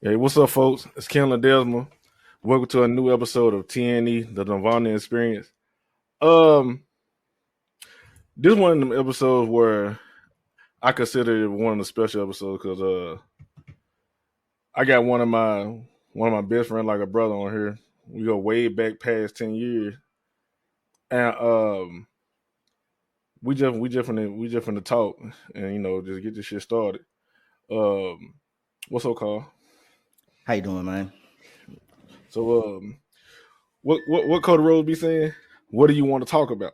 Hey, what's up, folks? It's Ken Ledesma. Welcome to a new episode of TNE, the Nerdvana Experience. This one of them episodes where I consider it one of the special episodes because I got one of my best friends, like a brother, on here. We go way back past 10 years, and we just finna talk and just get this shit started. Um, what's up, Carl? How you doing, man? So what Cody Rose be saying? What do you want to talk about?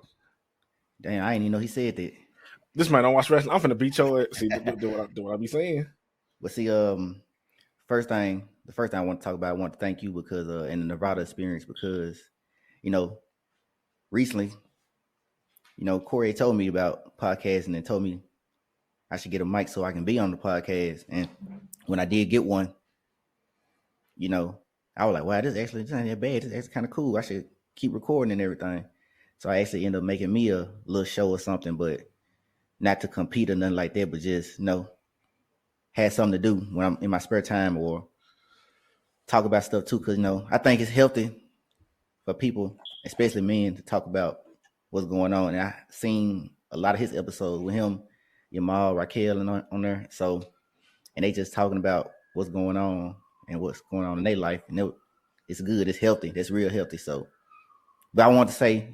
Damn, I didn't even know he said that. This man don't watch wrestling. I'm finna beat your ass. See, do what I be saying. But see, the first thing I want to talk about, I want to thank you because in the Nerdvana Experience because you know recently, Corey told me about podcasting and told me I should get a mic so I can be on the podcast. And when I did get one, I was like, wow, this not that bad. This actually kind of cool. I should keep recording and everything. So I actually ended up making me a little show or something, but not to compete or nothing like that, but just had something to do when I'm in my spare time or talk about stuff too. Cause I think it's healthy for people, especially men, to talk about what's going on. And I seen a lot of his episodes with him, Yamal, Raquel, and on there. So, and they just talking about what's going on and what's going on in their life. And it's good. It's healthy. That's real healthy. So, but I want to say,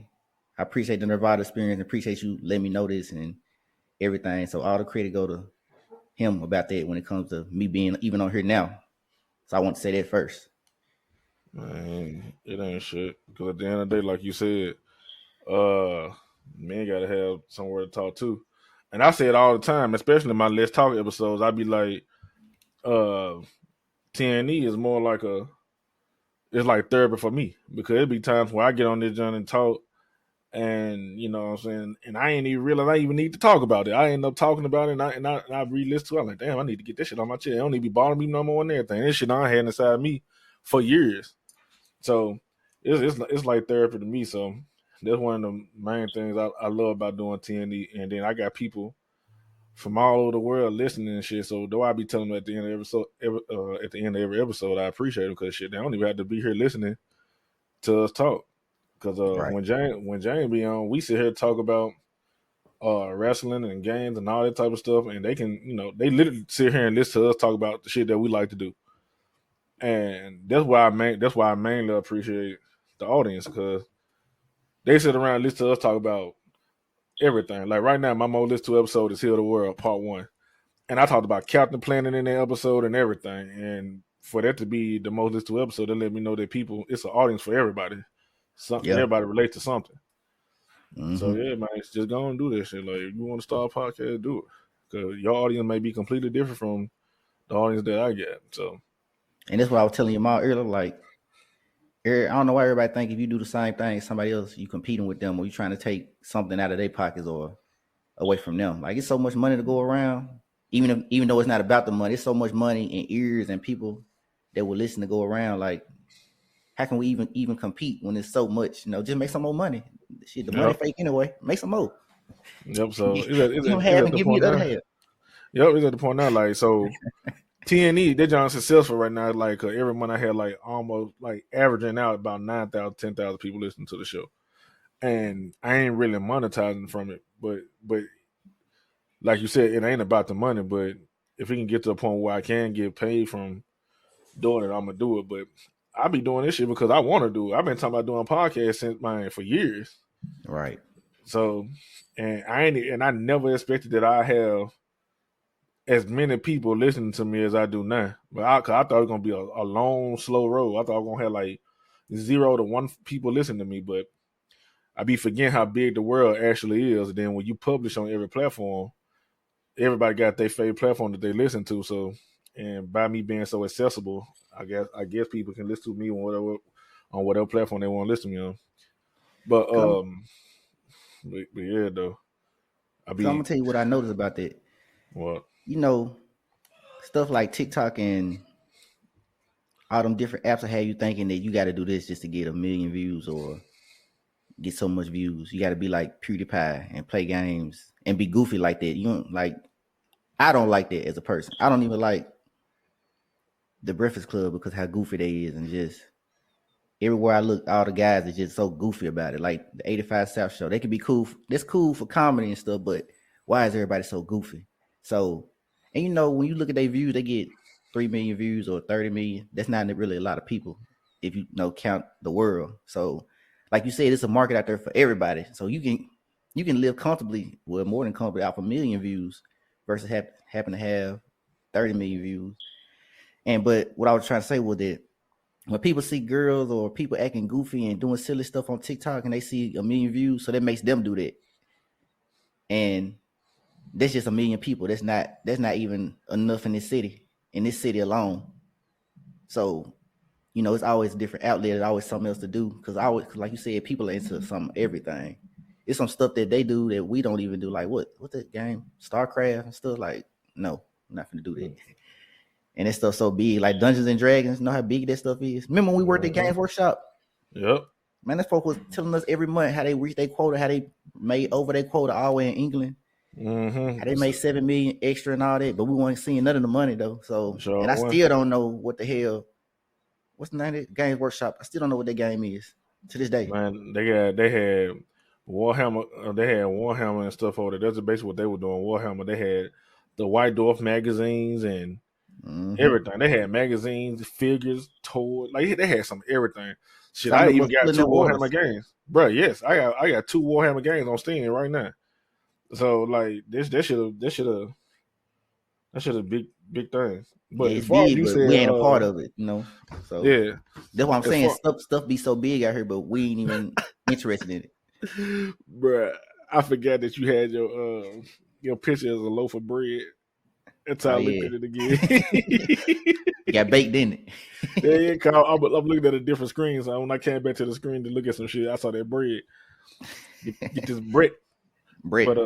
I appreciate the Nerdvana Experience. And appreciate you letting me know this and everything. So all the credit go to him about that when it comes to me being even on here now. So I want to say that first. Man, it ain't shit. Because at the end of the day, like you said, uh, men gotta have somewhere to talk to. And I say it all the time, especially in my Let's Talk episodes. I be like, uh, TNE is more like it's like therapy for me because it be times where I get on this journey and talk, and you know what I'm saying, and I ain't even realize I even need to talk about it. I end up talking about it, and I re-listen to it. I'm like, damn, I need to get this shit on my chest. I don't need to be bothering me no more and everything. This shit I had inside me for years. So it's like therapy to me. So that's one of the main things I love about doing TNE. And then I got people from all over the world listening and shit. So though I be telling them at the end of at the end of every episode, I appreciate them because shit, they don't even have to be here listening to us talk. Because Right. when Jane be on, we sit here and talk about wrestling and games and all that type of stuff, and they can they literally sit here and listen to us talk about the shit that we like to do. And that's why I mainly appreciate the audience because they sit around and listen to us talk about everything. Like right now, my most listened to episode is Heal the World Part 1. And I talked about Captain Planet in that episode and everything. And for that to be the most listened to episode, they let me know that it's an audience for everybody. Something Yeah. everybody relates to something. So Mm-hmm. yeah, man, it's just go and do this shit. Like if you want to start a podcast, do it. Because your audience may be completely different from the audience that I get. So And that's what I was telling you about earlier. Like, I don't know why everybody think if you do the same thing as somebody else, you competing with them or you trying to take something out of their pockets or away from them. Like, it's so much money to go around. Even though it's not about the money, it's so much money in ears and people that will listen to go around. Like, how can we even compete when it's so much? Just make some more money. Shit, the money yep, fake anyway. Make some more. yep. So Give him it's half at and the give me point the other now. half. Yep, it's at the point now. Like so, TNE, they're John successful right now. Like every month I had like almost like averaging out about 9,000, 10,000 people listening to the show. And I ain't really monetizing from it. But like you said, it ain't about the money. But if we can get to a point where I can get paid from doing it, I'm gonna do it. But I be doing this shit because I want to do it. I've been talking about doing podcasts since mine for years. Right. So I never expected that I have as many people listening to me as I do now. But cause I thought it was gonna be a long, slow road. I thought I was gonna have like 0 to 1 people listening to me, but I be forgetting how big the world actually is. And then when you publish on every platform, everybody got their favorite platform that they listen to. So, and by me being so accessible, I guess people can listen to me on whatever platform they want to listen to me on. But Come, but yeah, though I so I'm be gonna tell you what I noticed about that. what You know, stuff like TikTok and all them different apps will have you thinking that you got to do this just to get a million views or get so much views. You got to be like PewDiePie and play games and be goofy like that. You don't like. I don't like that as a person. I don't even like the Breakfast Club because how goofy they is, and just everywhere I look, all the guys are just so goofy about it. Like the 85 South show, they could be cool. That's cool for comedy and stuff, but why is everybody so goofy? So, and you know, when you look at their views, they get 3 million views or 30 million. That's not really a lot of people if you count the world. So, like you said, it's a market out there for everybody. So you can live comfortably, well, more than comfortably, off a million views versus happen to have 30 million views. And but what I was trying to say was that when people see girls or people acting goofy and doing silly stuff on TikTok and they see a million views, so that makes them do that. And that's just a million people. That's not even enough in this city alone. So, it's always a different outlet. There's always something else to do. Because like you said, people are into everything. It's some stuff that they do that we don't even do. Like what's that game? StarCraft and stuff. Like, no, I'm not gonna do that. And that stuff so big, like Dungeons and Dragons. You know how big that stuff is. Remember when we worked at Games Workshop? Yep. Man, that folk was telling us every month how they reached their quota, how they made over their quota all the way in England. Mm-hmm. How they made 7 million extra and all that, but we weren't seeing none of the money though. So, Sure and I was. still don't know what the hell. What's the name of it? Games Workshop? I still don't know what that game is to this day. Man, they had Warhammer. They had Warhammer and stuff over there. That's basically what they were doing. Warhammer. They had the White Dwarf magazines and everything. They had magazines, figures, toys. Like they had some everything. Shit, I even got 2 Warhammer games, bro. Yes, I got 2 Warhammer games on Steam right now. So like that should have big things. But Yeah, as it's far as big, you but said, we ain't a part of it, So yeah, that's what I'm as saying. far, Stuff be so big out here, but we ain't even interested in it. bruh, I forgot that you had your picture as a loaf of bread. That's how Oh I looked yeah, at it again. got baked in it. Yeah, I'm looking at a different screen. So when I came back to the screen to look at some shit, I saw that bread. Get this bread. Bread. But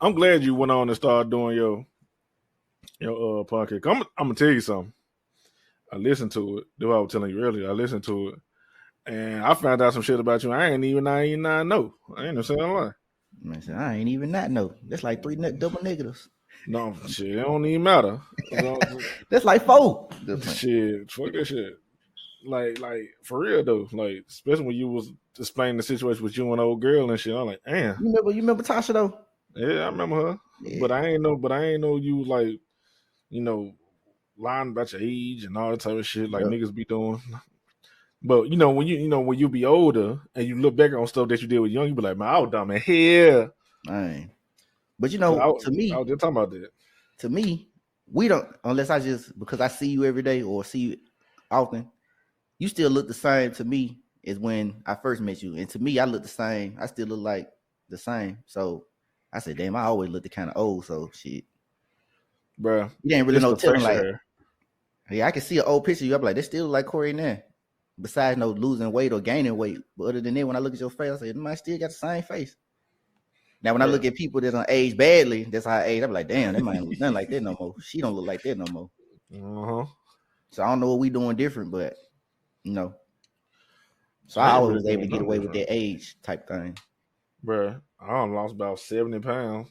I'm glad you went on and started doing your podcast. I'm gonna tell you something. I listened to it. That's what I was telling you earlier. I listened to it, and I found out some shit about you. I ain't even know. I ain't no saying a lie. Man, said, I ain't even not know. That's like 3 double negatives. No shit, it don't even matter. That's like 4. Shit, fuck that shit. Like for real though. Like especially when you was explaining the situation with you and old girl and shit. I'm like, damn. You remember Tasha though? Yeah, I remember her. Yeah. But I ain't know you was like, lying about your age and all that type of shit like niggas be doing. But when you be older and you look back on stuff that you did with young, you be like, man, I was dumb in here. But I was to just talking about that. To me, we don't, unless because I see you every day or see you often, you still look the same to me as when I first met you. And to me, I look the same. I still look like the same. So I said, damn, I always looked kind of old. So shit. Bruh. You didn't really know telling like, yeah, I can see an old picture of you. I'm like, they still look like Corey now. Besides no losing weight or gaining weight. But other than that, when I look at your face, I say, man, I still got the same face. Now, when I look at people that don't age badly, that's how I age. I'm like, damn, that man look nothing like that no more. She don't look like that no more. So I don't know what we doing different, but So I always was able to get away with that age type thing. Bruh, I done lost about 70 pounds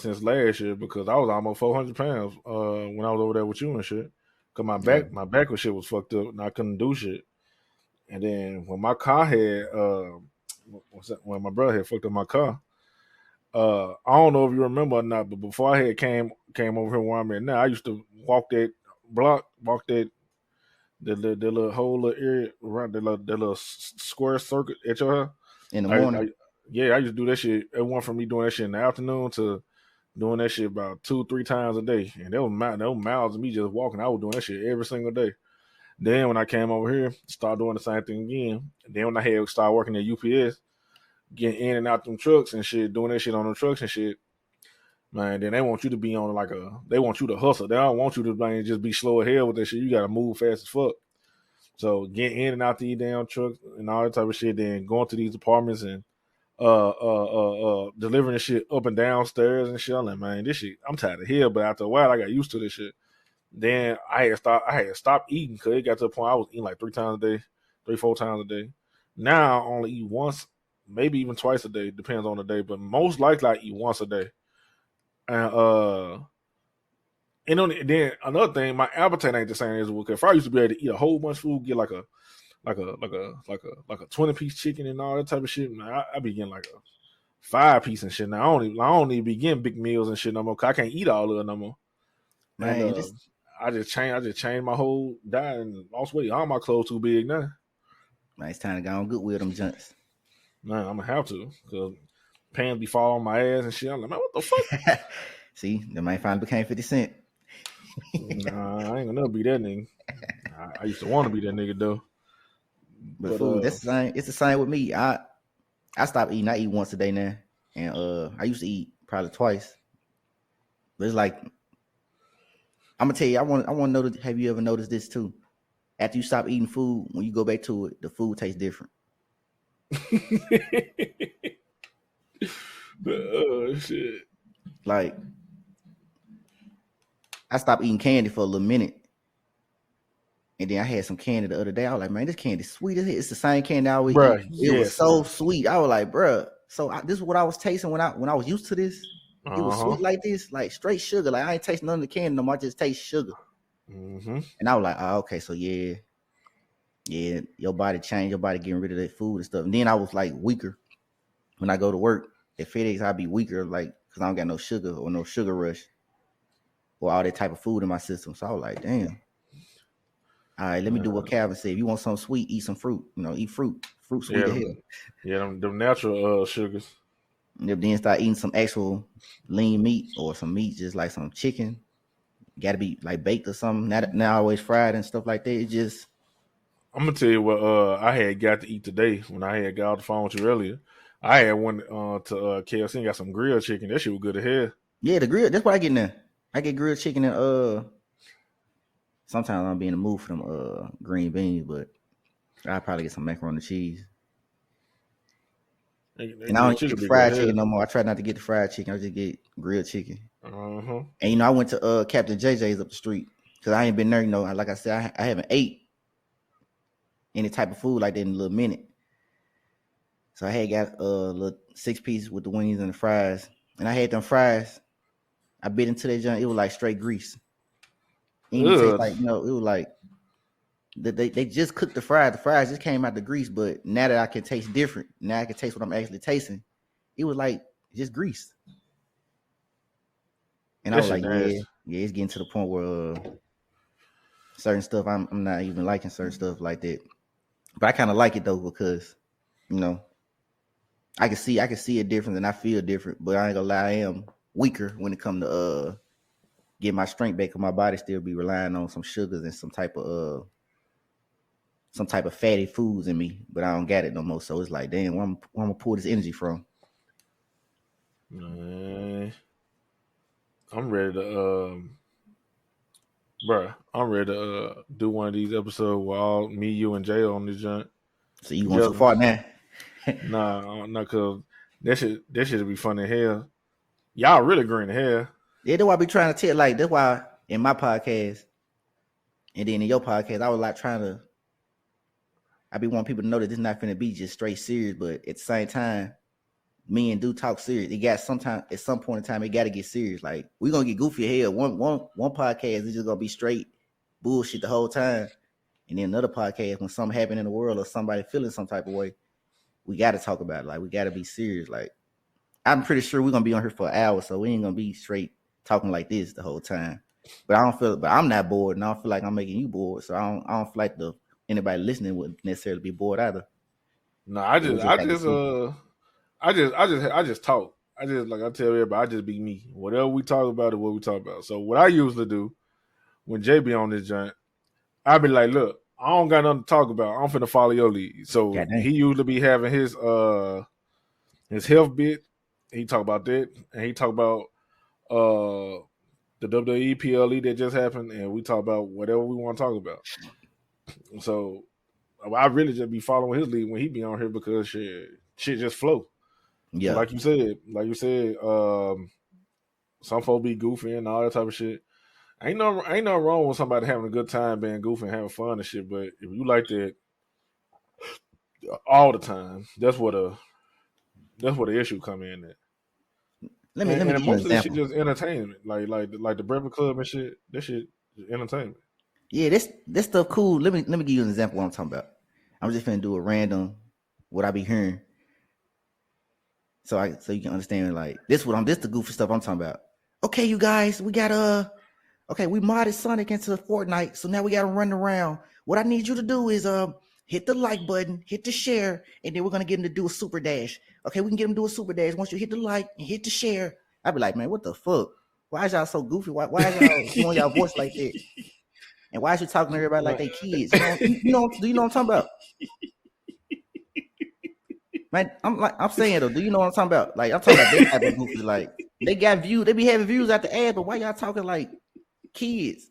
since last year because I was almost 400 pounds when I was over there with you and shit. Cause my back was shit was fucked up and I couldn't do shit. And then when my car had when my brother had fucked up my car, I don't know if you remember or not, but before I had came over here where I'm at now, I used to walk that block, the little whole little area around the little square circuit at your house. In the morning. I used to do that shit. It went from me doing that shit in the afternoon to doing that shit about 2-3 times a day. And there was miles of me just walking. I was doing that shit every single day. Then when I came over here, started doing the same thing again. And then when I had started working at UPS, getting in and out them trucks and shit, doing that shit on them trucks and shit, man, then they want you to be on they want you to hustle. They don't want you to just be slow as hell with that shit. You got to move fast as fuck. So getting in and out these damn trucks and all that type of shit, then going to these apartments and delivering the shit up and downstairs and shit. I'm like, man, this shit, I'm tired of here. But after a while, I got used to this shit. Then I had stopped eating because it got to the point I was eating like 3 times a day, 3-4 times a day. Now I only eat once, maybe even twice a day, depends on the day. But most likely I eat once a day. And And then another thing, my appetite ain't the same as well. Cause if I used to be able to eat a whole bunch of food, get like a 20-piece chicken and all that type of shit, man, I be getting like a 5-piece and shit. Now I don't even be getting big meals and shit no more. Cause I can't eat all of it no more. And Man, this I just changed my whole diet and lost weight. All my clothes too big now. man, it's time to go on good with them junks. Man, I'm gonna have to, cause pants be falling on my ass and shit. I'm like, man, what the fuck? See, the man finally became 50 Cent. Nah, I ain't gonna never be that nigga. I used to want to be that nigga though. But But food, that's the same. It's the same with me. I stopped eating. I eat once a day now, and I used to eat probably twice. But it's like I'm gonna tell you, I want to know. Have you ever noticed this too? After you stop eating food, when you go back to it, the food tastes different. oh shit. Like I stopped eating candy for a little minute. And then I had some candy the other day. I was like, man, this candy's sweet as hell. It's the same candy I always Bruh, eat. It was yes. so sweet. I was like, bruh. So this is what I was tasting when I was used to this. It was sweet like this, like straight sugar. Like I ain't tasting none of the candy no more. I just taste sugar. Mm-hmm. And I was like, oh, okay, so yeah, your body changed. Your body getting rid of that food and stuff. And then I was like weaker when I go to work at FedEx. I'd be weaker, like because I don't got no sugar or no sugar rush or all that type of food in my system. So I was like, damn. All right, let me do what Calvin said. If you want something sweet, eat some fruit. You know, eat fruit. Fruit sweet as hell. Yeah, them natural sugars. And then start eating some actual lean meat or some meat, just like some chicken. Got to be like baked or something. Not always fried and stuff like that. It just. I'm gonna tell you what I had got to eat today when I had got off the phone with you earlier. I had one to KFC and got some grilled chicken. That shit was good as hell. Yeah, the grill. That's what I get now. I get grilled chicken and sometimes I'll be in the mood for them green beans, but I'll probably get some macaroni and cheese. And I don't get the fried chicken no more. I try not to get the fried chicken. I just get grilled chicken. Uh-huh. And I went to Captain JJ's up the street because I ain't been there. You know, like I said, I haven't ate any type of food like that in a little minute. So I had got a little 6-piece with the wings and the fries, and I had them fries. I bit into that junk. It was like straight grease. It didn't even taste like, it was like they just cooked the fries. The fries just came out the grease, but now that I can taste different, now I can taste what I'm actually tasting. It was like just grease. And I was like, yeah, it's getting to the point where certain stuff I'm not even liking certain stuff like that. But I kind of like it though because, I can see it different and I feel different. But I ain't gonna lie, I am weaker when it comes to get my strength back. Cause my body still be relying on some sugars and some type of fatty foods in me. But I don't got it no more. So it's like, damn, where I'm gonna pull this energy from? I'm ready to I'm ready to do one of these episodes with all me, you, and Jay on this joint. So you going so far now? Nah, cause that should be fun as hell. Y'all really green as hell. Yeah, that's why I be trying to tell. Like that's why in my podcast and then in your podcast, I was like I be wanting people to know that this not finna be just straight serious, but at the same time, me and do talk serious. It got at some point in time, it got to get serious. Like we gonna get goofy as hell. One podcast is just gonna be straight bullshit the whole time, and then another podcast when something happened in the world or somebody feeling some type of way, we got to talk about it. Like we got to be serious. Like I'm pretty sure we're gonna be on here for an hour, so we ain't gonna be straight talking like this the whole time. But I'm not bored, and I don't feel like I'm making you bored. So I don't feel like anybody listening would necessarily be bored either. No, I just talk. I just like I tell everybody, I just be me. Whatever we talk about is what we talk about. So what I usually do when Jay be on this joint, I be like, look, I don't got nothing to talk about. I'm finna follow your lead. So he usually be having his health bit. He talk about that, and he talk about the WWE PLE that just happened, and we talk about whatever we want to talk about. So I really just be following his lead when he be on here because shit just flow. Yeah, like you said, some folks be goofy and all that type of shit. Ain't no wrong with somebody having a good time being goofy and having fun and shit. But if you like that all the time, that's what the issue come in at. let me give And you an most of this shit example. just entertainment, like the Breakfast Club and shit. That shit is entertainment. Yeah, this stuff cool. Let me give you an example of what I'm talking about. I'm just finna do a random what I be hearing, so you can understand like this the goofy stuff I'm talking about. Okay, you guys, we got okay, we modded Sonic into Fortnite, so now we gotta run around. What I need you to do is hit the like button, hit the share, and then we're gonna get him to do a super dash. Okay, we can get him to do a super dash once you hit the like and hit the share. I'd be like, man, what the fuck? Why is y'all so goofy? Why is y'all doing y'all voice like that? And why is you talking to everybody like Man, they kids? Do you know what I'm talking about? Man, I'm saying though, do you know what I'm talking about? Like I'm talking about that type of goofy. Like they got views, they be having views at the ad, but why y'all talking like kids?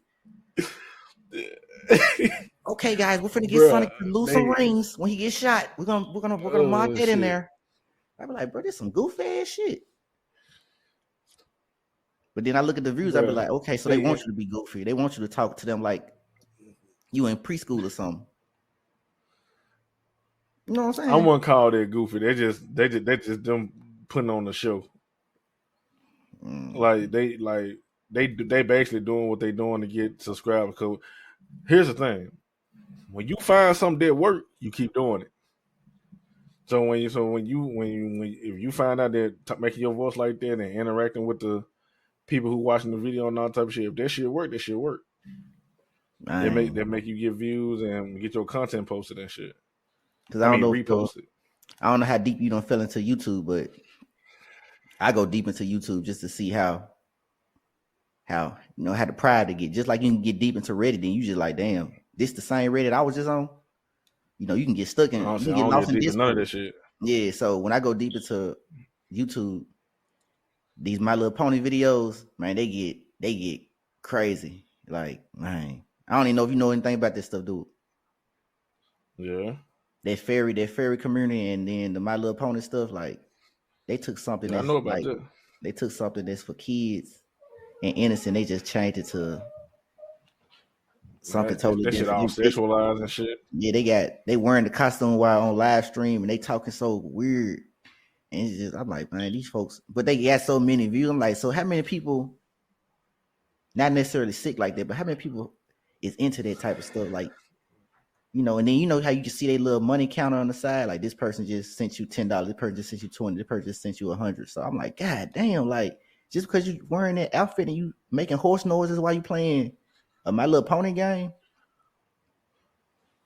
Okay, guys, we're finna get bruh, Sonic to lose some they rings when he gets shot. We're gonna mock oh that in shit, there. I be like, bro, this some goofy ass shit. But then I look at the views, I be bruh, like, okay, so they they want you to be goofy. They want you to talk to them like you in preschool or something. You know what I'm I saying? wouldn't call that goofy. They just them putting on the show. Mm, Like they basically doing what they doing to get subscribers. Cause here's the thing: when you find something that work, you keep doing it. So if you find out that making your voice like that and interacting with the people who watching the video and all type of shit, if that shit work, that shit work. man, They make you get views and get your content posted and shit. because I mean reposted. I don't know how deep you don't fell into YouTube, but I go deep into YouTube just to see how how the pride to get. Just like you can get deep into Reddit, and you just like, damn, this the same Reddit I was just on. You can get stuck in, you Honestly, can I get don't lost get in deep in none of Discord. that shit. Yeah, so when I go deep into YouTube, these My Little Pony videos, man, they get crazy. Like, man, I don't even know if you know anything about this stuff, dude. Yeah, That fairy community, and then the My Little Pony stuff, like they took something yeah, I that's know about like that. they took something that's for kids and innocent. They just changed it to something Man, totally that shit different. all sexualized and shit. Yeah, they wearing the costume while on live stream, and they talking so weird. And it's just, I'm like, man, these folks, but they got so many views. I'm like, so how many people, not necessarily sick like that, but how many people is into that type of stuff? Like, and then how you can see their little money counter on the side. Like this person just sent you $10, this person just sent you 20, this person just sent you 100. So I'm like, God damn, like just because you wearing that outfit and you making horse noises while you playing a My Little Pony game,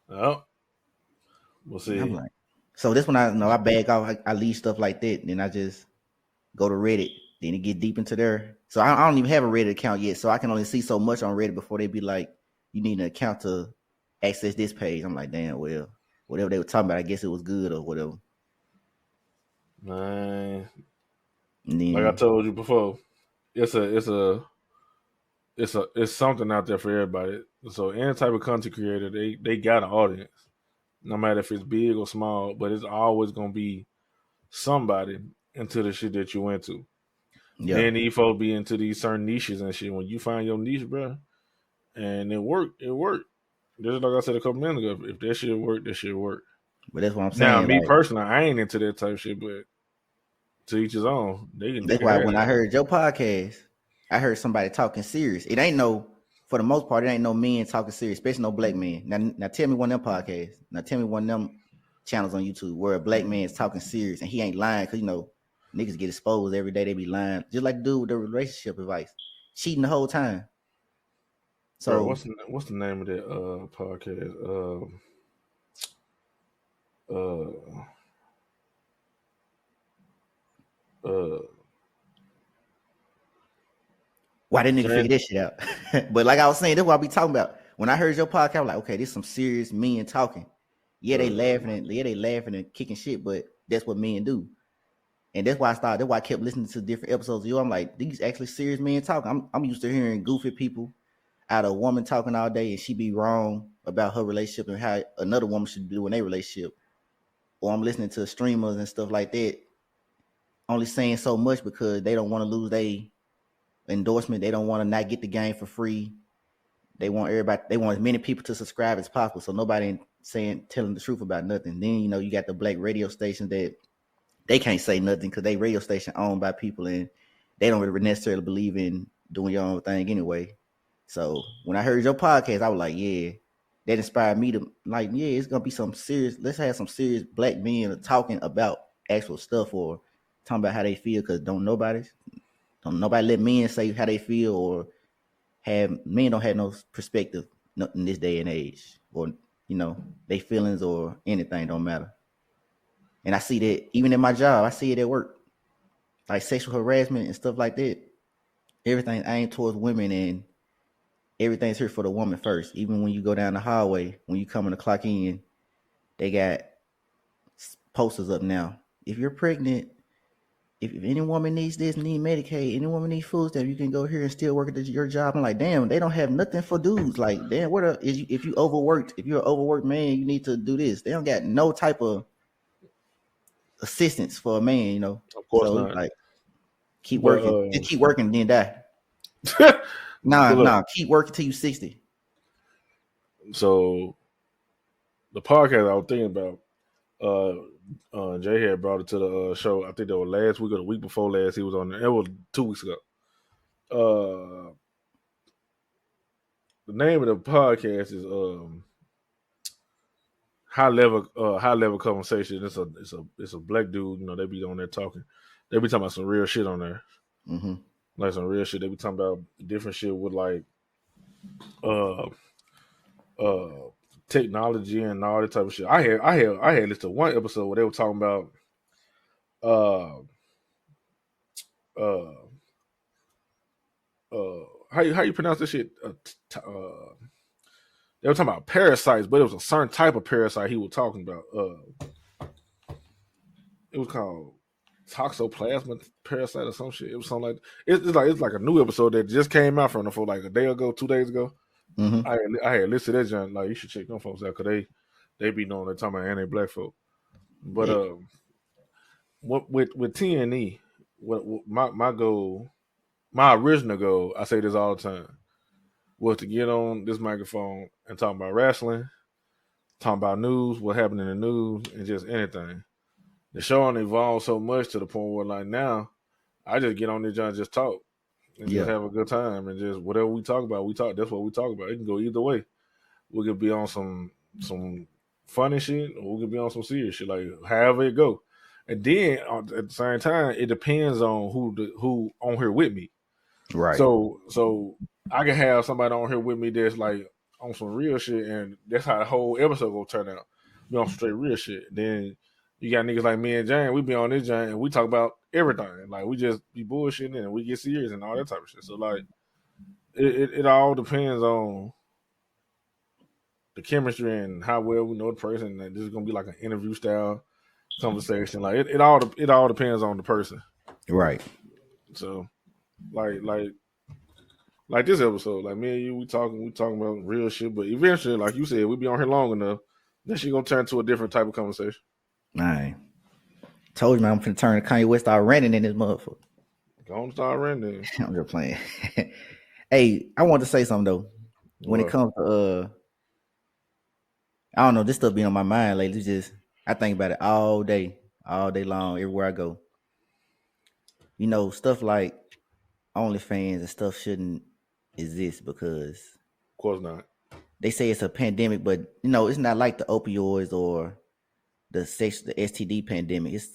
Oh, we'll I'm see. like, so this when I know I bag off, I leave stuff like that, and then I just go to Reddit, then it get deep into there. So I don't even have a Reddit account yet, so I can only see so much on Reddit before they be like, you need an account to access this page. I'm like, damn, well, whatever they were talking about, I guess it was good or whatever. Man, And like I then told you before, it's something out there for everybody. So any type of content creator, they got an audience, no matter if it's big or small. But it's always gonna be somebody into the shit that you into. yeah, Then these folks be into these certain niches and shit. When you find your niche, bro, and it worked, it worked. Just like I said a couple minutes ago, if that shit work, that shit work. but that's what I'm Now, saying. me Like personally, I ain't into that type of shit, but to each his own. They that's can why have when I that. heard your podcast, I heard somebody talking serious. It ain't no, for the most part, it ain't no men talking serious, especially no black men. Now tell me one of them podcasts. Now tell me one of them channels on YouTube where a black man is talking serious and he ain't lying because niggas get exposed every day. They be lying, just like the dude with the relationship advice, cheating the whole time. Bro, So what's the name of that podcast? Uh uh why didn't nigga figure Jan- this shit out? But like I was saying, that's what I be talking about. When I heard your podcast, I'm like, okay, this is some serious men talking. uh Yeah, they laughing and kicking shit, but that's what men do. And that's why I started. That's why I kept listening to different episodes of you. I'm like, these actually serious men talking. I'm used to hearing goofy people out of a woman talking all day and she be wrong about her relationship and how another woman should do in a relationship. Or I'm listening to streamers and stuff like that, only saying so much because they don't want to lose their endorsement. They don't want to not get the game for free. They want as many people to subscribe as possible. So nobody telling the truth about nothing. Then you got the black radio stations that they can't say nothing because they radio station owned by people and they don't really necessarily believe in doing your own thing anyway. So when I heard your podcast, I was like, yeah, that inspired me to like, yeah, it's gonna be some serious. Let's have some serious black men talking about actual stuff or talking about how they feel because don't nobody let men say how they feel or have men don't have no perspective in this day and age or their feelings or anything don't matter. And I see that even in my job, I see it at work, like sexual harassment and stuff like that. Everything aimed towards women and everything's here for the woman first. Even when you go down the hallway, when you come in to clock in, they got posters up now. If you're pregnant, if any woman needs this, need Medicaid, any woman needs food stamps, you can go here and still work at your job. I'm like, damn, they don't have nothing for dudes. Like, damn, if you overworked, if you're an overworked man, you need to do this. They don't got no type of assistance for a man, Of course So it's not. like, keep But working, just keep working, then die. but look, Keep working till you 60. so the podcast I was thinking about, Jay had brought it to the show. I think that was last week or the week before last. He was on there. It was 2 weeks ago. The name of the podcast is high level conversation. It's a black dude. They be on there talking. They be talking about some real shit on there. Mm-hmm. Like some real shit. They be talking about different shit with like uh uh technology and all that type of shit. I had listened to one episode where they were talking about uh uh how you pronounce this shit? They were talking about parasites, but it was a certain type of parasite he was talking about. It was called toxoplasma parasite or some shit. It was something like it's like a new episode that just came out from them for like a day ago, 2 days ago. Mm-hmm. I had listed that joint. Like, you should check them folks out because they be knowing they're talking about anti-black folk. But Yeah. what with TNE, what my goal, my original goal, I say this all the time, was to get on this microphone and talk about wrestling, talking about news, what happened in the news, and just anything. The show on evolved so much to the point where like now I just get on this joint and just talk and just Yeah. have a good time and just whatever we talk about, we talk. That's what we talk about. It can go either way. We could be on some funny shit, or we could be on some serious shit. Like however it go. And then at the same time, it depends on who on here with me. Right. So I can have somebody on here with me that's like on some real shit, and that's how the whole episode gonna turn out. Be on some straight real shit. Then you got niggas like me and Jane. We be on this Jane, and we talk about everything. Like we just be bullshitting and we get serious and all that type of shit. So like it all depends on the chemistry and how well we know the person. And this is gonna be like an interview style conversation. Like it all depends on the person. Right. So like this episode, like me and you, we talking about real shit. But eventually, like you said, we be on here long enough, then she gonna turn to a different type of conversation. All right. Told you, man, I'm finna turn to Kanye West out ranting in this motherfucker. Don't start rendering. I'm just playing. Hey, I want to say something though. When it What? comes to I don't know, this stuff be on my mind lately. Just I think about it all day long, everywhere I go. Stuff like OnlyFans and stuff shouldn't exist because Of course not. they say it's a pandemic, but it's not like the opioids or the STD pandemic. It's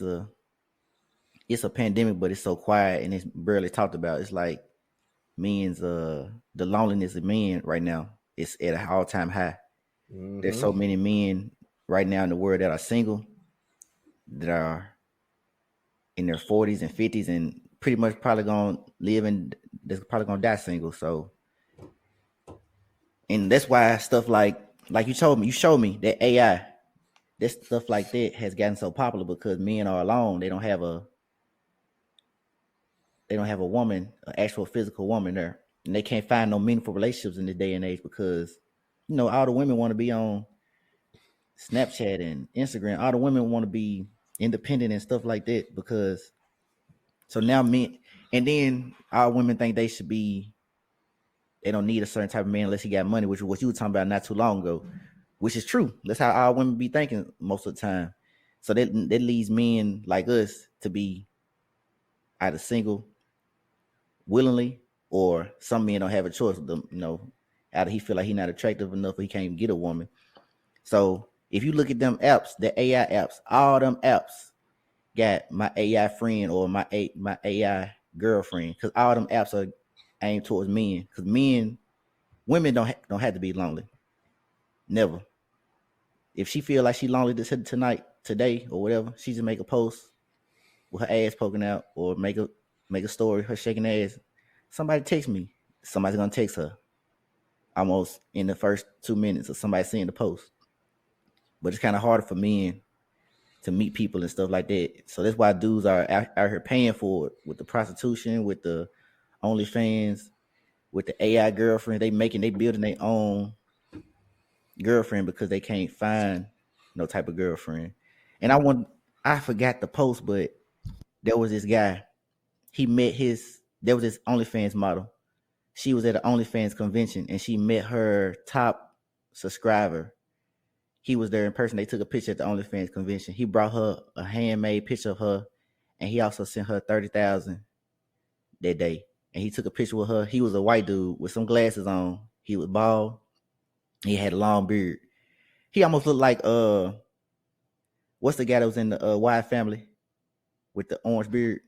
a pandemic, but it's so quiet and it's barely talked about. It's like the loneliness of men right now. It's at an all-time high. There's Mm-hmm. so many men right now in the world that are single, that are in their 40s and 50s, and pretty much probably gonna live and that's probably gonna die single. So, and that's why stuff like you showed me that AI, that stuff like that has gotten so popular because men are alone. They don't have a woman, an actual physical woman there, and they can't find no meaningful relationships in this day and age because all the women want to be on Snapchat and Instagram. All the women want to be independent and stuff like that because so now men, and then all women think they don't need a certain type of man unless he got money, which is what you were talking about not too long ago, which is true. That's how all women be thinking most of the time. So that leads men like us to be either single willingly, or some men don't have a choice. After he feel like he not attractive enough, or he can't even get a woman. So if you look at them apps, the AI apps, all them apps got my AI friend or my AI girlfriend, because all them apps are aimed towards men. Because women don't have to be lonely. Never. If she feel like she lonely today, or whatever, she just make a post with her ass poking out, or make a story her shaking ass. Somebody text me. Somebody's gonna text her almost in the first 2 minutes of somebody seeing the post. But it's kind of harder for men to meet people and stuff like that. So that's why dudes are out here paying for it with the prostitution, with the OnlyFans, with the AI girlfriend. They building their own girlfriend because they can't find no type of girlfriend. And I forgot the post, but there was this guy. There was this OnlyFans model. She was at an OnlyFans convention and she met her top subscriber. He was there in person. They took a picture at the OnlyFans convention. He brought her a handmade picture of her, and he also sent her 30,000 that day. And he took a picture with her. He was a white dude with some glasses on. He was bald. He had a long beard. He almost looked like what's the guy that was in the Wide Family with the orange beard?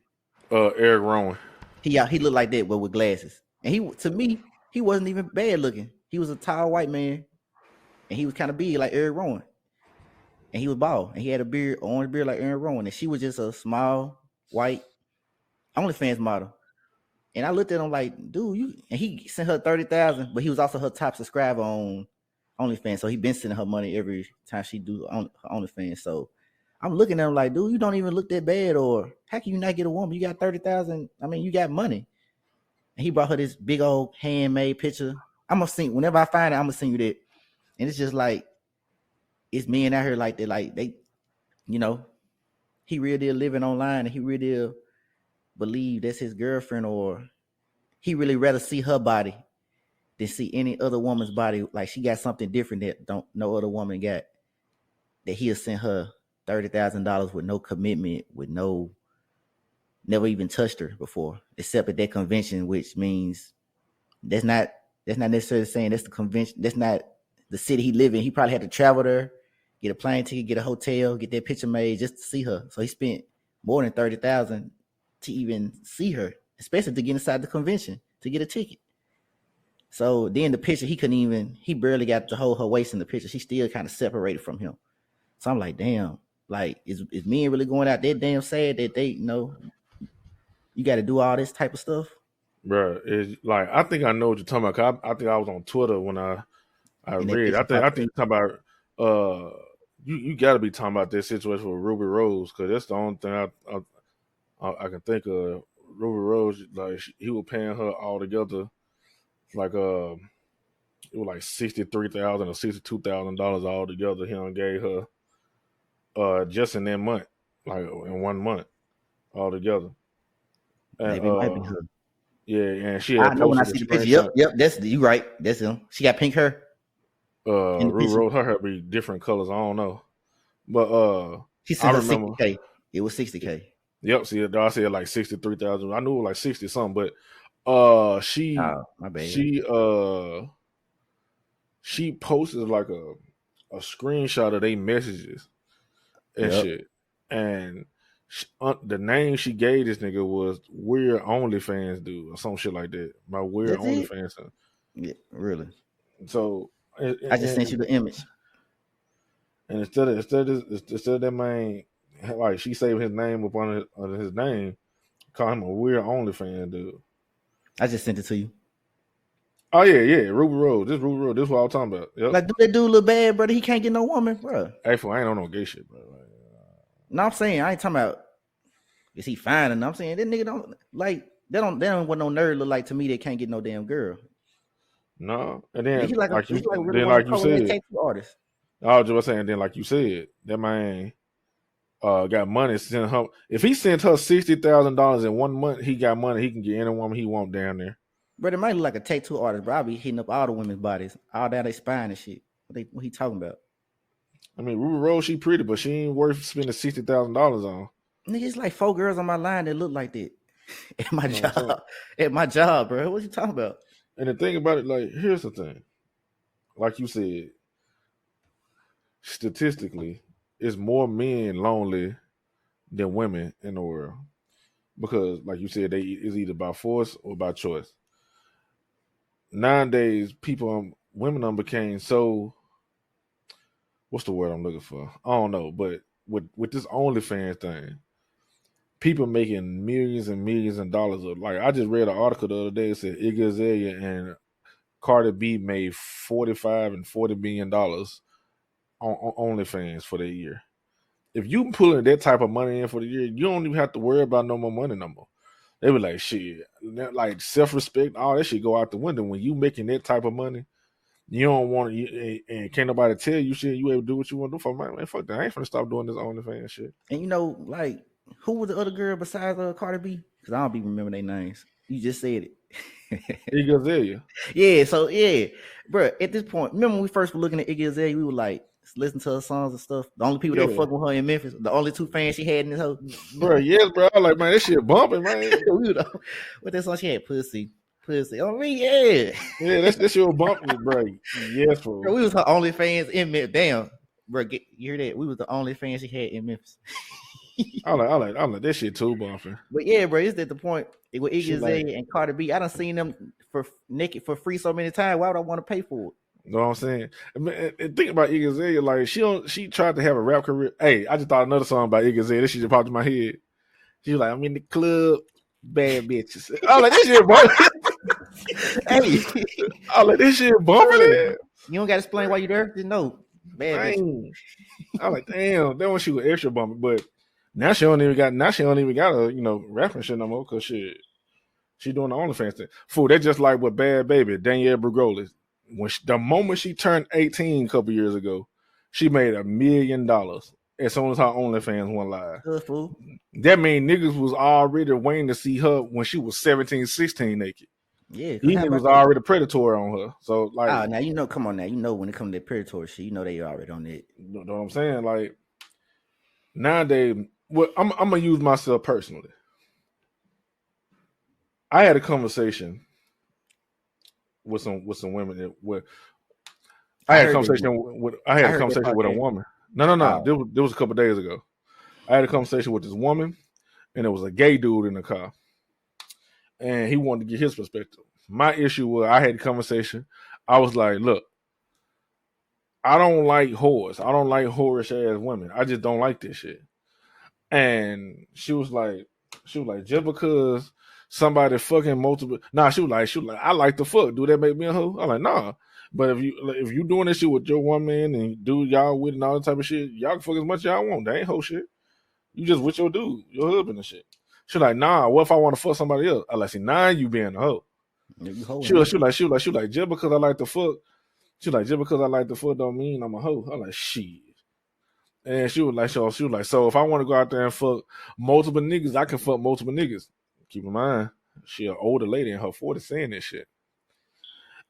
Eric Rowan. He looked like that, but with glasses. And to me, he wasn't even bad looking. He was a tall white man, and he was kind of big like Eric Rowan. And he was bald, and he had a beard, orange beard like Eric Rowan. And she was just a small white OnlyFans model. And I looked at him like, dude, and he sent her 30,000, but he was also her top subscriber on OnlyFans. So he been sending her money every time she do her OnlyFans. So I'm looking at him like, dude, you don't even look that bad, or how can you not get a woman? You got 30,000. I mean, you got money. And he brought her this big old handmade picture. Whenever I find it, I'm gonna send you that. And it's just like, it's men out here like that, like they, he real deal living online, and he real deal believe that's his girlfriend, or he really rather see her body than see any other woman's body. Like she got something different that no other woman got. That he'll send her $30,000 with no commitment, never even touched her before, except at that convention, which means that's not necessarily saying that's the convention. That's not the city he live in. He probably had to travel there, get a plane ticket, get a hotel, get that picture made just to see her. So he spent more than 30,000 to even see her, especially to get inside the convention to get a ticket. So then the picture, he barely got to hold her waist in the picture. She still kind of separated from him. So I'm like, damn, like is men really going out there damn sad that they you got to do all this type of stuff? Bro, it's like, I think I know what you're talking about. 'Cause I think I was on Twitter when I read. I think you're talking about you got to be talking about this situation with Ruby Rose, because that's the only thing I can think of. Ruby Rose, like he was paying her all together, like it was like $63,000 or $62,000 all together. He done gave her just in that month, like in 1 month all together. And Maybe it might be her. yeah, and she I had know when I posted see the the picture. screenshot. Yep, that's you right. That's him. She got pink hair. Ruby Rose, her hair be different colors. I don't know, but She said her 60K. It was 60K. Yep. See, I said like 63,000. I knew it was like 60 something, but she my bad. she posted like a screenshot of their messages and shit, and the name she gave this nigga was Weird OnlyFans Dude or some shit like that. My Weird OnlyFans son. Yeah, really. So I just sent you the image. And instead of that man, like she saved his name up under his name, call him a Weird OnlyFans Dude. I just sent it to you. Oh yeah, Ruby Rose. This Ruby Rose. This is what I was talking about. Yep. Like, do that dude look bad, brother? He can't get no woman, bro. Hey, I ain't on no gay shit, bro. No, I'm saying I ain't talking about is he fine enough. I'm saying that nigga don't like they don't what no nerd look like to me. They can't get no damn girl. No, and then he's like you said, tattoo artist. I was just saying, then like you said, that man got money. Sent her, if he sent her $60,000 in 1 month, he got money. He can get any woman he want down there. But it might look like a tattoo artist, bro. I be hitting up all the women's bodies, all down their spine and shit. What he talking about? I mean, Ruby Rose, she pretty, but she ain't worth spending $60,000 on. Nigga, it's like 4 girls on my line that look like that. At my You know what I'm saying? job. At my job, bro. What you talking about? And the thing about it, like, here's the thing. Like you said, statistically, it's more men lonely than women in the world. Because, like you said, it's either by force or by choice. Nowadays, women became so, what's the word I'm looking for? I don't know, but with this OnlyFans thing, people making millions and millions of dollars. Like, I just read an article the other day. It said Iggy Azalea and Cardi B made $45 and $40 million on OnlyFans for the year. If you pulling that type of money in for the year, you don't even have to worry about no more money no more. They be like, shit, like self-respect, all that shit go out the window when you making that type of money. You don't want to, and can't nobody tell you shit. You able to do what you want to do for money. Man, fuck that. I ain't finna stop doing this OnlyFans shit. And you know, like, who was the other girl besides Cardi B? Because I don't be remember their names. You just said it. Iggy Azalea. Yeah, so yeah, bro. At this point, remember when we first were looking at Iggy Azalea, we were like listening to her songs and stuff. The only people that were Yeah. fucking with her in Memphis, the only two fans she had in this whole. Bro, yes, bro. I like, man, this shit bumping, man. We know what that song she had, pussy. Oh, me, yeah. Yeah, that shit was bumping, bro. Yes, bro. Bro, we was her only fans in Memphis. Damn, bro, you hear that? We was the only fans she had in Memphis. I like that shit too bumping. But yeah, bro, it's at the point with Iggy Azalea like, and Cardi B. I done seen them for naked for free so many times. Why would I want to pay for it? You know what I'm saying? And think about Iggy Azalea. Like, she tried to have a rap career. Hey, I just thought another song about Iggy Azalea. This shit just popped in my head. She was like, I'm in the club, bad bitches. I was like, this shit bumping. Hey, I was like, this shit bumping. You don't got to explain why you there. Just know, bad bitch. I was like, damn, that one she was extra bumping. But now she don't even got a rapping shit no more because shit, she doing the OnlyFans thing. Fool, that's just like with Bad Baby, Danielle Brugoli. The moment she turned 18 a couple years ago, she made $1 million as soon as her OnlyFans went live. Good fool. That means niggas was already waiting to see her when she was 17, 16 naked. Yeah, these niggas was already predatory on her. So like, now you know, come on now, you know when it comes to that predatory shit, you know they already on it. You know what I'm saying? Like nowadays, I'm gonna use myself personally. I had a conversation with some women I had a conversation with a woman. No. There was a couple days ago. I had a conversation with this woman, and there was a gay dude in the car, and he wanted to get his perspective. My issue was I had a conversation. I was like, look, I don't like whores. I don't like whorish ass women. I just don't like this shit. And she was like, just because somebody fucking multiple. Nah, she was like, I like the fuck. Do that make me a hoe? I'm like, nah. But if you doing this shit with your woman and dude y'all with and all that type of shit, y'all can fuck as much as y'all want. That ain't hoe shit. You just with your dude, your husband and shit. She like, nah, what if I want to fuck somebody else? I like, see, nah, you being a hoe. She was like, just because I like the fuck, don't mean I'm a hoe. I'm like, shit. And she was like, so if I want to go out there and fuck multiple niggas, I can fuck multiple niggas. Keep in mind, she an older lady in her 40s saying this shit.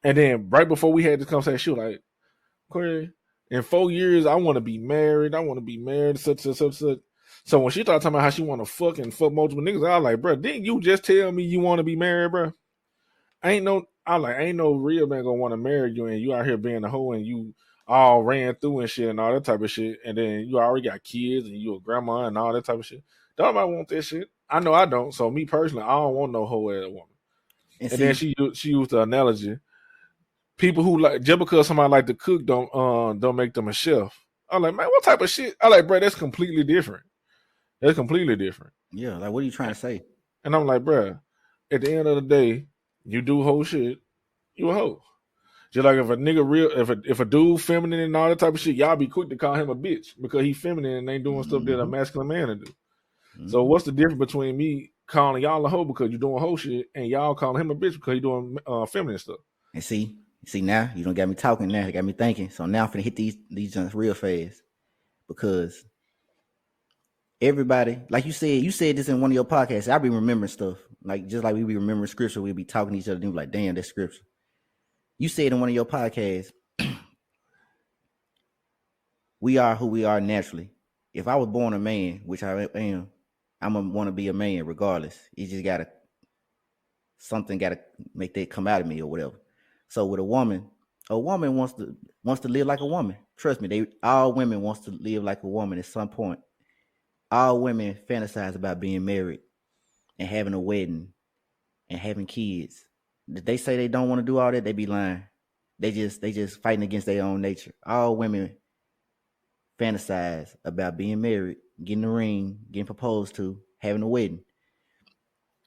And then right before we had this conversation, she was like, Corey, in 4 years, I want to be married. Such. So when she started talking about how she want to fuck multiple niggas, I was like, bro, didn't you just tell me you want to be married, bro? Ain't no real man gonna want to marry you and you out here being a hoe and you all ran through and shit and all that type of shit, and then you already got kids and you a grandma and all that type of shit. Nobody want that shit. I know I don't. So me personally, I don't want no hoe ass woman. And then she used the analogy. People who like, just because somebody like to cook don't make them a chef. I'm like, man, what type of shit? I like, bro, that's completely different. That's completely different. Yeah, like what are you trying to say? And I'm like, bro, at the end of the day, you do whole shit, you a hoe. Just like if a nigga if a dude feminine and all that type of shit, y'all be quick to call him a bitch because he feminine and ain't doing stuff that a masculine man to do. Mm-hmm. So what's the difference between me calling y'all a hoe because you doing whole shit and y'all calling him a bitch because he doing feminine stuff? And see now you don't got me talking now. You got me thinking. So now I'm finna hit these jumps real fast because everybody, like you said this in one of your podcasts. I be remembering stuff like just like we be remembering scripture. We be talking to each other and be like, damn, that's scripture. You said in one of your podcasts, we are who we are naturally. If I was born a man, which I am, I'm gonna want to be a man regardless. You just gotta something gotta make that come out of me or whatever. So with a woman wants to live like a woman. Trust me, they all women wants to live like a woman at some point. All women fantasize about being married and having a wedding and having kids. If they say they don't want to do all that, they be lying. They just fighting against their own nature. All women fantasize about being married, getting a ring, getting proposed to, having a wedding.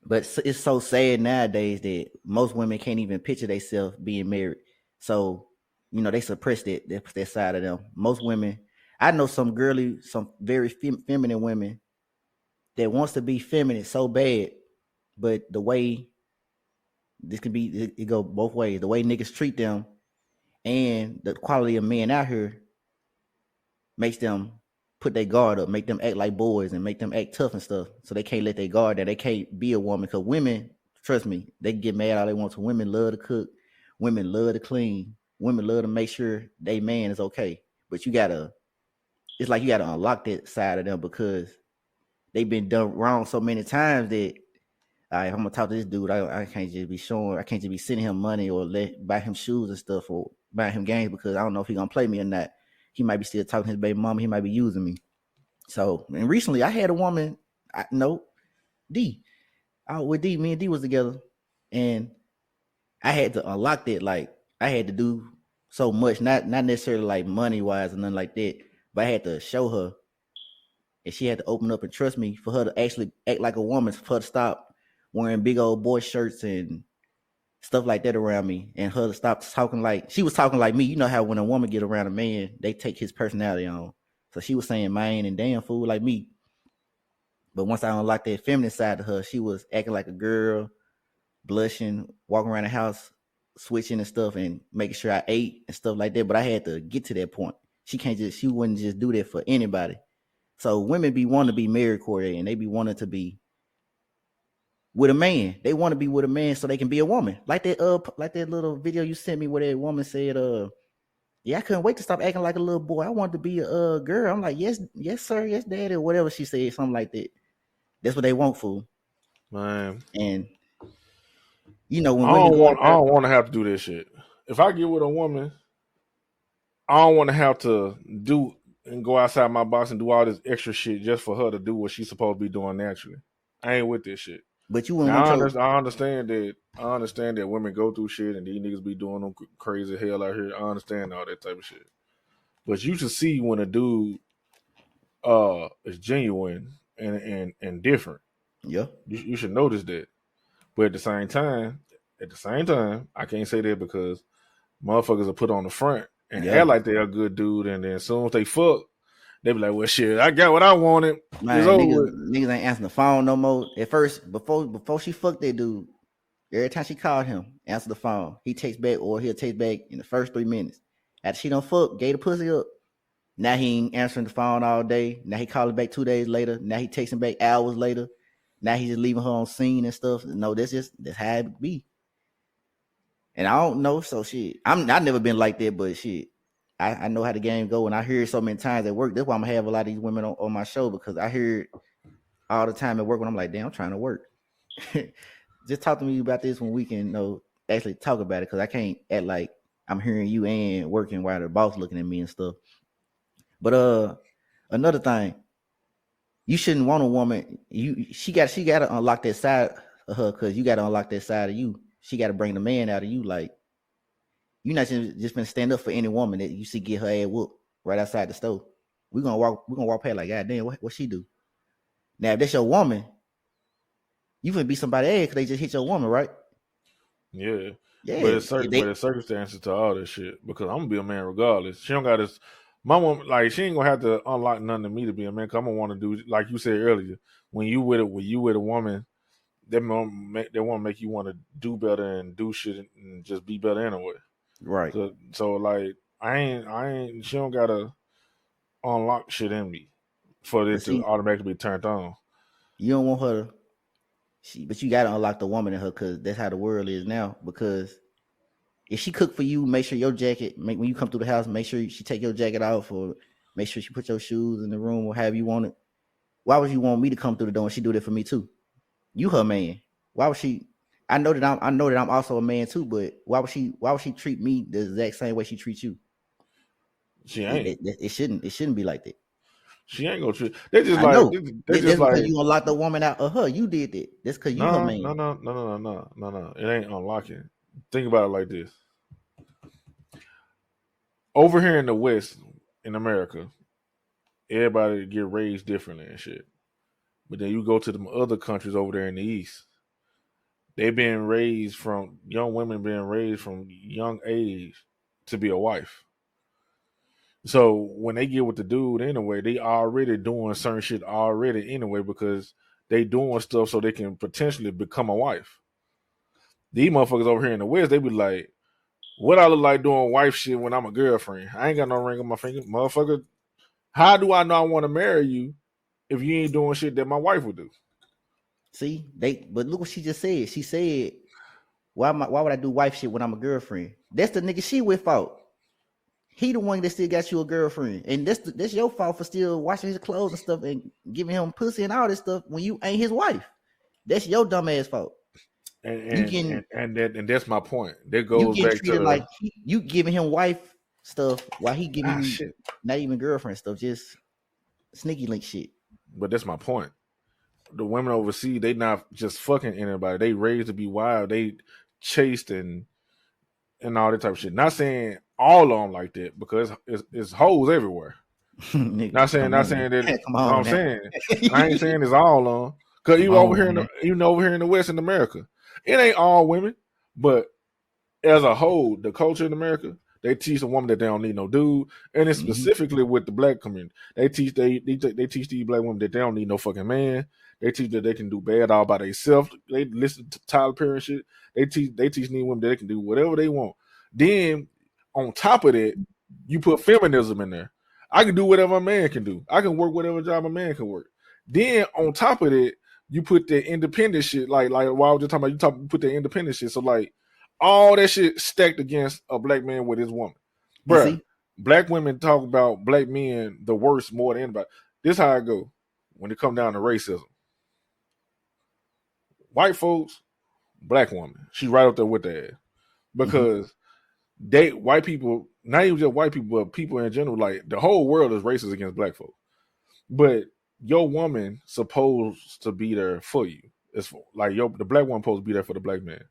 But it's so sad nowadays that most women can't even picture themselves being married. So, they suppress that side of them. Most women, I know some girly, some very feminine women that wants to be feminine so bad, but the way this can be, it go both ways. The way niggas treat them and the quality of men out here makes them put their guard up, make them act like boys and make them act tough and stuff. So they can't let their guard down. They can't be a woman because women, trust me, they can get mad all they want to. Women love to cook. Women love to clean. Women love to make sure they man is okay. But it's like you gotta unlock that side of them because they've been done wrong so many times that I'm gonna talk to this dude. I can't just be showing. I can't just be sending him money or buy him shoes and stuff or buy him games because I don't know if he's gonna play me or not. He might be still talking to his baby mama. He might be using me. So, and recently I had a woman. D. With D, me and D was together, and I had to unlock that. Like I had to do so much, not necessarily like money wise or nothing like that, but I had to show her, and she had to open up and trust me for her to actually act like a woman, for her to stop wearing big old boy shirts and stuff like that around me, and her to stop talking like she was talking like me. You know how when a woman get around a man, they take his personality on. So she was saying man and damn fool like me. But once I unlocked that feminine side of her, she was acting like a girl, blushing, walking around the house, switching and stuff, and making sure I ate and stuff like that. But I had to get to that point. She wouldn't just do that for anybody. So women be wanting to be married, Corey, and they be wanting to be with a man. They want to be with a man so they can be a woman. Like that little video you sent me where that woman said, yeah, I couldn't wait to stop acting like a little boy. I wanted to be a girl. I'm like, yes, sir, yes, daddy, or whatever she said, something like that. That's what they want, fool. Man, And when women go out I there, don't want to have to do this shit. If I get with a woman, I don't want to have to do and go outside my box and do all this extra shit just for her to do what she's supposed to be doing naturally. I ain't with this shit. but you wouldn't Now want your. I understand that women go through shit and these niggas be doing them crazy hell out here. I understand all that type of shit. But you should see when a dude is genuine and different. Yeah, You should notice that. But at the same time, I can't say that because motherfuckers are put on the front and yeah. act like they're a good dude, and then as soon as they fuck, they be like, "Well, shit, I got what I wanted. It's Man, over niggas, with." niggas ain't answering the phone no more. At first, before she fucked that dude, every time she called him, answer the phone. He takes back or he'll take back in the first 3 minutes. After she don't fuck, gave the pussy up. Now he ain't answering the phone all day. Now he calling back 2 days later. Now he takes him back hours later. Now he's just leaving her on scene and stuff. No, that's how it be. And I don't know, so shit. I've never been like that, but shit. I know how the game go, and I hear it so many times at work. That's why I'm gonna have a lot of these women on my show because I hear it all the time at work when I'm like, damn, I'm trying to work. Just talk to me about this when we can actually talk about it because I can't act like I'm hearing you and working while the boss looking at me and stuff. But another thing, you shouldn't want a woman. She got to unlock that side of her because you got to unlock that side of you. She got to bring the man out of you. Like you're not just gonna stand up for any woman that you see get her ass whooped right outside the store. We're gonna walk past like, God damn, what she do? Now if that's your woman, you finna beat somebody ass because they just hit your woman, right? Yeah, Yeah, but it's circumstances to all this shit because I'm gonna be a man regardless. She don't got this. My woman, like, she ain't gonna have to unlock nothing to me to be a man. Cause I'm gonna want to do like you said earlier. When you with a woman, they want to make you want to do better and do shit and just be better anyway. right. So like I ain't. She don't gotta unlock shit in me for But it to see, automatically be turned on. you don't want her. But you gotta unlock the woman in her because that's how the world is now. Because if she cook for you, make sure your jacket. When you come through the house, make sure she take your jacket off, or make sure she put your shoes in the room or however you want it. Why would you want me to come through the door and she do that for me too? You her man. Why would she? I know that I'm also a man too, but why would she treat me the exact same way she treats you? She ain't. It shouldn't be like that. She ain't gonna treat. They just I like know. they just That's because like you gonna lock the woman out of her. You did that. That's because you her no, man. no, no, no, no, no, no, no, no. It ain't unlocking. Think about it like this. Over here in the West, in America, everybody get raised differently and shit. But then you go to the other countries over there in the East, they been raised from young women being raised from young age to be a wife. So when they get with the dude anyway, they already doing certain shit already anyway because they doing stuff so they can potentially become a wife. These motherfuckers over here in the West, they be like, what I look like doing wife shit when I'm a girlfriend? I ain't got no ring on my finger. Motherfucker, how do I know I want to marry you if you ain't doing shit that my wife would do? See, but look what she just said. She said, why would I do wife shit when I'm a girlfriend? That's the nigga she with fault. He the one that still got you a girlfriend. And that's your fault for still washing his clothes and stuff and giving him pussy and all this stuff when you ain't his wife. That's your dumb ass fault. And that's my point. That You goes getting back treated to like you giving him wife stuff while he giving you shit. not even girlfriend stuff, just sneaky link shit. But that's my point. The women overseas, they not just fucking anybody. They raised to be wild. They chased and all that type of shit. Not saying all of them like that because it's hoes everywhere. Nigga, Not saying that. Come I'm on now. saying I ain't saying it's all on. Cause even over here in the West in America, it ain't all women. But as a whole, the culture in America, they teach a woman that they don't need no dude, and it's specifically with the black community. They teach they teach these black women that they don't need no fucking man. They teach that they can do bad all by themselves. They listen to Tyler Perry and shit. They teach these women that they can do whatever they want. Then on top of that, you put feminism in there. I can do whatever a man can do. I can work whatever job a man can work. Then on top of it, you put the independent shit like while I was just talking about you put the independent shit. So like all that shit stacked against a black man with his woman. Bruh, black women talk about black men the worst more than anybody. This how I go when it come down to racism. White folks, black woman, she right up there with that. Because white people, not even just white people, but people in general, like the whole world is racist against black folks. But your woman supposed to be there for you. It's like the black woman supposed to be there for the black man.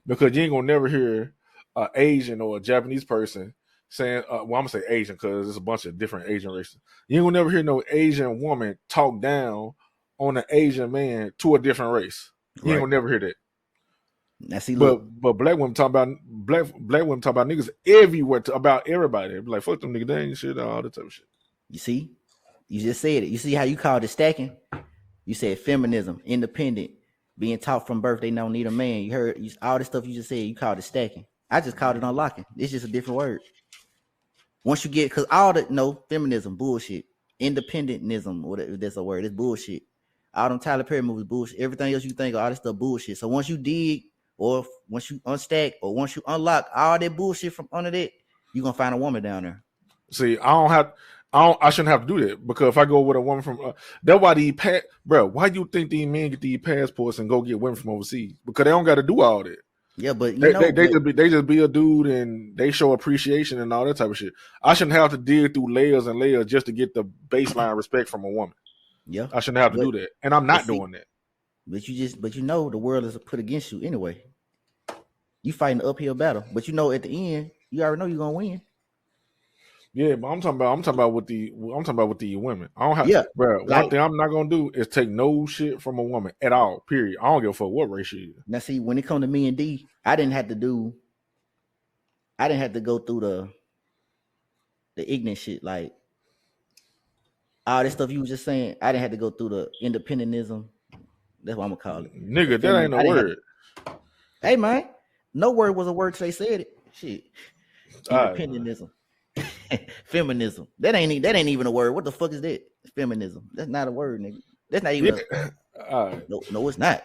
Because you ain't gonna never hear an Asian or a Japanese person saying, well, I'm gonna say Asian because there's a bunch of different Asian races. You ain't gonna never hear no Asian woman talk down on an Asian man to a different race. You ain't gonna never hear that. Now see, but black women talk about black women talk about niggas everywhere about everybody. Be like, fuck them niggas, they ain't shit, all that type of shit. You see, you just said it. You see how you called it stacking? You said feminism, independent, being taught from birth they don't need a man. You heard all this stuff you just said. You called it stacking. I just called it unlocking. It's just a different word. Once you get, because all the feminism bullshit, independentism, whatever that's a word, it's bullshit. All them Tyler Perry movies bullshit. Everything else you think of, all this stuff bullshit. So once you dig, or once you unstack, or once you unlock all that bullshit from under that, you gonna find a woman down there. See, I shouldn't have to do that because if I go with a woman from that's why bro, why do you think these men get these passports and go get women from overseas? Because they don't got to do all that. Yeah, but they just be a dude and they show appreciation and all that type of shit. I shouldn't have to dig through layers and layers just to get the baseline respect from a woman. Yeah, I shouldn't have to do that, and I'm not doing that. But the world is put against you anyway. You fighting an uphill battle, but at the end, you already know you're gonna win. Yeah, but I'm talking about with the women. I don't have, bro. One thing I'm not gonna do is take no shit from a woman at all. Period. I don't give a fuck what race she is. Now, see, when it come to me and D, I didn't have to go through the ignorant shit, like all this stuff you was just saying. I didn't have to go through the independentism. That's what I'm gonna call it. Nigga, that ain't no word. Hey man, no word was a word till they said it. Shit. Independentism. Feminism. That ain't even a word. What the fuck is that? Feminism. That's not a word, nigga. That's not even No, it's not.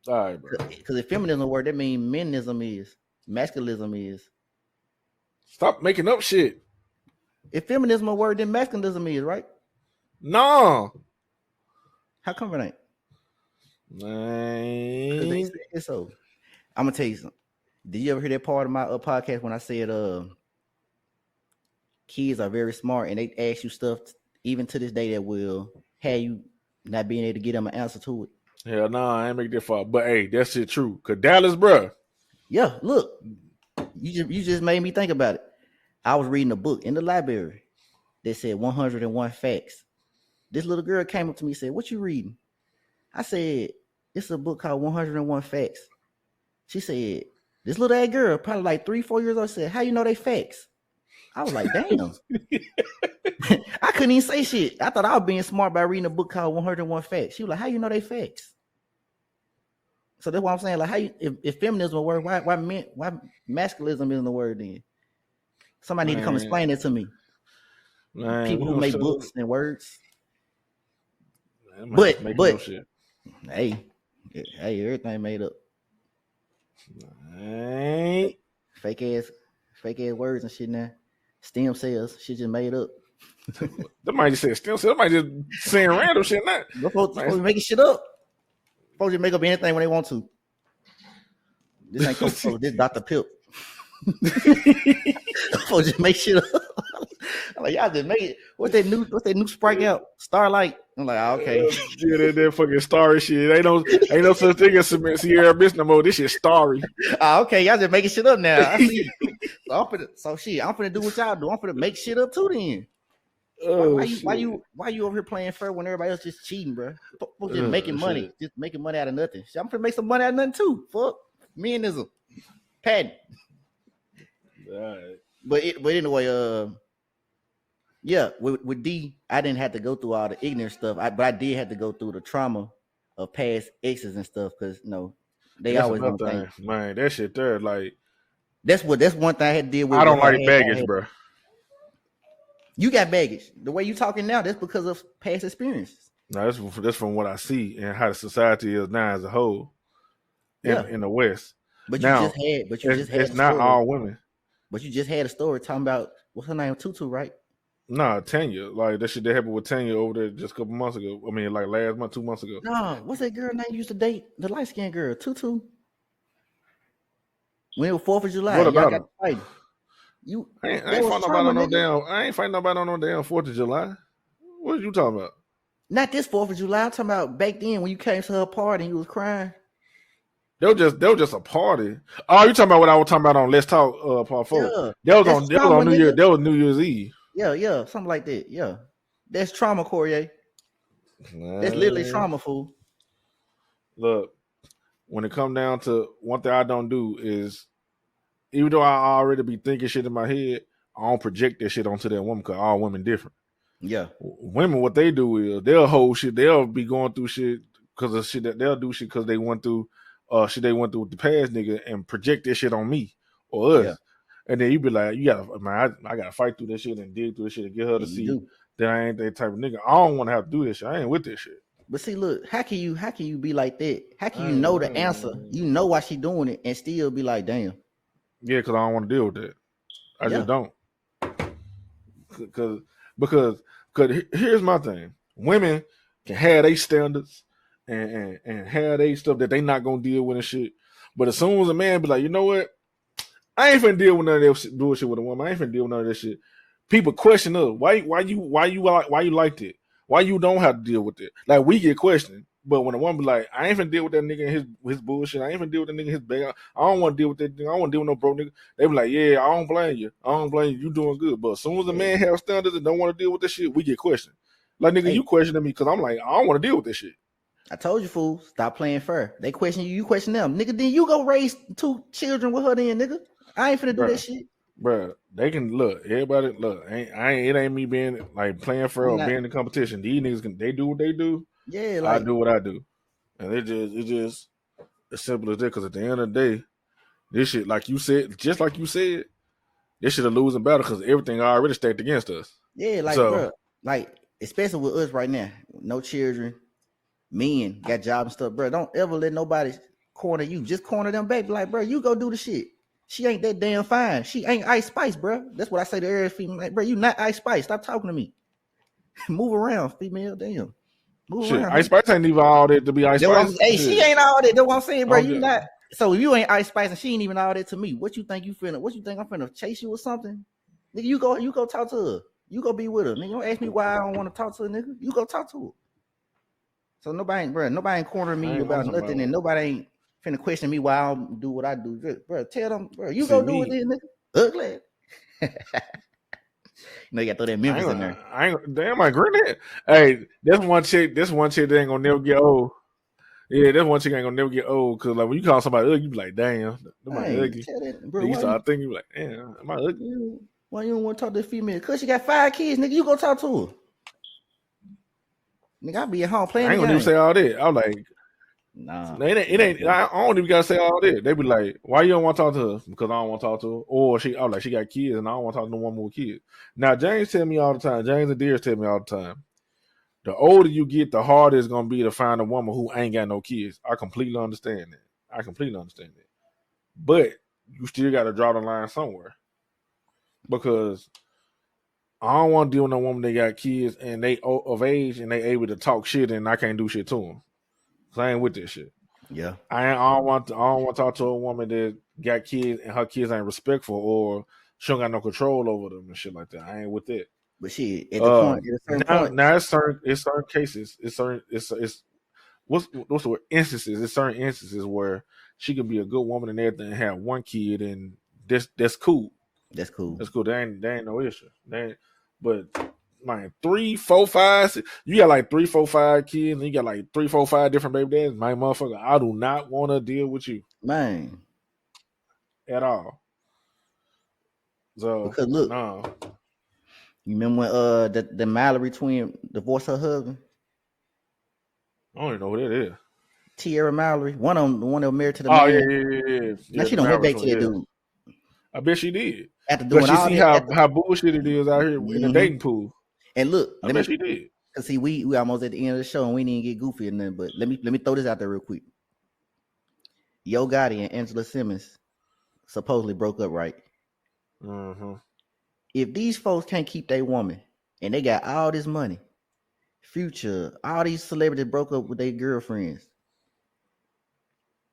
All right, bro. Because if feminism a word, that means menism is. Masculinism is. Stop making up shit. If feminism a word, then masculinism is, right? No. How come it ain't? Because they Man. said it so. I'm gonna tell you something. Did you ever hear that part of my podcast when I said kids are very smart and they ask you stuff even to this day that will have you not being able to get them an answer to it? Hell no, I ain't make that far. But hey, that shit true. Cause Dallas, bruh. Yeah, look, you just made me think about it. I was reading a book in the library that said 101 facts. This little girl came up to me and said, "What you reading?" I said, "It's a book called 101 Facts." She said, "This little ass girl, probably like 3-4 years old, said, 'How you know they facts?'" I was like, "Damn." I couldn't even say shit. I thought I was being smart by reading a book called 101 Facts. She was like, "How you know they facts?" So that's what I'm saying. Like, how you if feminism a word, why masculinism isn't the word then? Somebody need to come explain it to me. Man, People we who gonna make shut up. books and words. Man, But no shit. hey, everything made up. Man. Fake ass words and shit now. Stem cells, shit just made up. That might just say still. Somebody just saying random shit now. Those folks making shit up. Folks just make up anything when they want to. This ain't Coca Cola. This Dr. Pip. Folks just make shit up. I'm like, y'all just make it. What's that new Sprite out? Starlight. I'm like, okay. Yeah, that fucking starry shit. Ain't no such thing as Sierra Abyss no more. This shit starry. Okay, y'all just making shit up now. I see. I'm finna do what y'all do. I'm finna make shit up too then. Why you over here playing fair when everybody else just cheating, bro? Folks just making money, just making money out of nothing. I'm finna make some money out of nothing too. Fuck meanism, patent. Right. But anyway, yeah, with D, I didn't have to go through all the ignorant stuff, but I did have to go through the trauma of past exes and stuff because they always gonna think, man, that shit there, like that's one thing I had to deal with. I don't like baggage, bro. You got baggage. The way you talking now, that's because of past experiences. No, that's from what I see and how the society is now as a whole in the West. But now, you just had it's not all women. But you just had a story talking about what's her name, Tutu, right? Nah, Tanya. Like that shit that happened with Tanya over there just a couple months ago. I mean, like last month, 2 months ago. No, what's that girl name you used to date? The light skinned girl, Tutu. When it was 4th of July, what about y'all got fighting. I ain't fighting nobody on no damn. I ain't fighting nobody on no damn 4th of July. What are you talking about? Not this 4th of July. I'm talking about back then when you came to her party and you was crying. They were just a party. Oh, you talking about what I was talking about on Let's Talk Part 4? Yeah, that was on New Year. That was New Year's Eve. Yeah, something like that. Yeah, that's trauma, Corey. That's literally trauma, fool. Look, when it comes down to one thing I don't do is, even though I already be thinking shit in my head, I don't project that shit onto that woman because all women different. Yeah, women, what they do is they'll hold shit. They'll be going through shit because of shit that they'll do shit because they went through shit they went through with the past nigga and project that shit on me or us. Yeah. And then you be like, I gotta fight through this shit and dig through this shit and get her to see that I ain't that type of nigga. I don't want to have to do this shit. I ain't with this shit. But see, look, how can you be like that? How can you know the answer? You know why she doing it and still be like, damn. Yeah, because I don't want to deal with that. I just don't. Because here's my thing: women can have their standards and have their stuff that they not gonna deal with and shit. But as soon as a man be like, you know what, I ain't finna deal with none of that bullshit with a woman. I ain't finna deal with none of that shit. People question us, why you like that? Why you don't have to deal with it? Like we get questioned. But when a woman be like, I ain't finna deal with that nigga and his bullshit. I ain't finna deal with that nigga and his bag. I don't want to deal with that nigga. I don't want to deal with no broke nigga. They be like, yeah, I don't blame you. I don't blame you. You doing good. But as soon as a man have standards and don't want to deal with this shit, we get questioned. Like, nigga, you questioning me because I'm like, I don't want to deal with this shit. I told you, fool, stop playing fair. They question you, you question them. Nigga, then you go raise 2 children with her then, nigga. I ain't finna do that shit. Bro, they can look. Everybody look. It ain't me being like playing fair or being in competition. These niggas they do what they do. Yeah, like I do what I do. And it's just as simple as that. Because at the end of the day, this shit, like you said, this shit a losing battle because everything already stacked against us. Yeah, like, bro, like, especially with us right now, no children, men got jobs and stuff, bro. Don't ever let nobody corner you. Just corner them back. Like, bro, you go do the shit. She ain't that damn fine. She ain't Ice Spice, bro. That's what I say to every female. Like, bro, you not Ice Spice. Stop talking to me. Move around, female. Damn. Move Shit, around, Ice huh? Spice ain't even all that to be Ice Spice. Hey, she Shit. ain't all that. That's what I'm saying, bro. I'm You just, not. So if you ain't Ice Spice and she ain't even all that to me, what you think you finna? What you think I'm finna chase you or something? Nigga, you go talk to her. You go be with her. Nigga, don't ask me why I don't want to talk to her, nigga. You go talk to her. So nobody ain't cornering I me ain't, I'm about talking nothing, about and nobody ain't finna question me why I don't do what I do. Bro, tell them, bro, you see go do it me. then, nigga. Ugly. You know, you got to throw that Memphis in there. I ain't damn my granddad. Hey, this one chick that ain't gonna never get old. Yeah, this one chick ain't gonna never get old. Cause like when you call somebody ugly, you be like, damn, them might Hey, ugly. tell that, bro. Then you start thinking, you be like, damn, am I ugly? Why you don't want to talk to the female? Cause she got 5 kids, nigga. You go talk to her. Nigga, I be at home playing I the ain't gonna even game. say all that. I'm like, Nah, it ain't. I don't even gotta say all that. They be like, why you don't want to talk to her? Because I don't want to talk to her. Or I'm like, she got kids and I don't want to talk to no woman with kids. Now James tell me all the time. James and Deers tell me all the time. The older you get, the harder it's gonna be to find a woman who ain't got no kids. I completely understand that. But you still got to draw the line somewhere because I don't want to deal with no woman that got kids and they of age and they able to talk shit and I can't do shit to them. So I ain't with this shit. yeah. I don't want to talk to a woman that got kids and her kids ain't respectful or she don't got no control over them and shit like that. I ain't with that. But shit, at a certain point, Now it's certain cases. It's what's the word? Instances. It's certain instances where she could be a good woman and everything and have one kid and that's cool. that's cool. That's cool. There ain't no issue. But man, 3, 4, 5. You got like 3, 4, 5 kids, and you got like 3, 4, 5 different baby dads. My motherfucker, I do not want to deal with you Man. at all. So Because look, no, you remember when the Mallory twin divorced her husband? I don't even know who that is. Tierra Mallory, the one that was married to the Oh man. yeah. Now she The don't went marriage back to one, that yeah. dude I bet she did. after Cause doing she all see that. how bullshit it is out here in the dating pool. And look, I bet she did. cause see, we almost at the end of the show and we didn't get goofy or nothing. But let me throw this out there real quick. Yo Gotti and Angela Simmons supposedly broke up, right? Mm-hmm. If these folks can't keep their woman and they got all this money, Future, all these celebrities broke up with their girlfriends.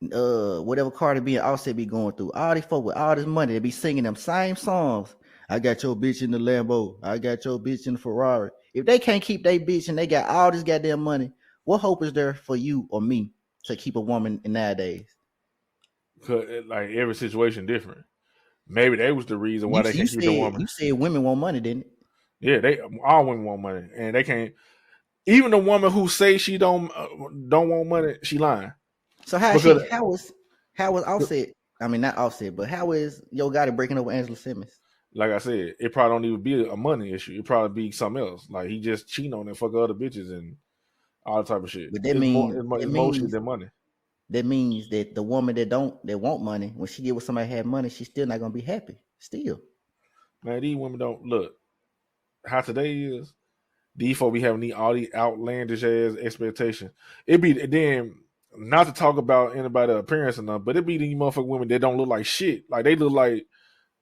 Whatever Cardi B and Offset be going through, all these folks with all this money, they be singing them same songs. I got your bitch in the Lambo. I got your bitch in the Ferrari. If they can't keep their bitch and they got all this goddamn money, what hope is there for you or me to keep a woman in nowadays? Cause like every situation different. Maybe that was the reason why they can't keep the woman. You said women want money, didn't it? Yeah, they all women want money, and they can't. Even the woman who say she don't want money, she lying. So Because, how was Offset? I mean not Offset, but how is Yo Gotti breaking up with Angela Simmons? like I said, it probably don't even be a money issue. It probably be something else. Like he just cheating on and fuck other bitches and all type of shit. But It's more shit than money. that means that the woman that want money, when she get with somebody that had money, she's still not gonna be happy. Still. Man, these women don't look how today is. These folks be having all these outlandish ass expectations. It be then not to talk about anybody's appearance or nothing, but it be these motherfucking women that don't look like shit. Like they look like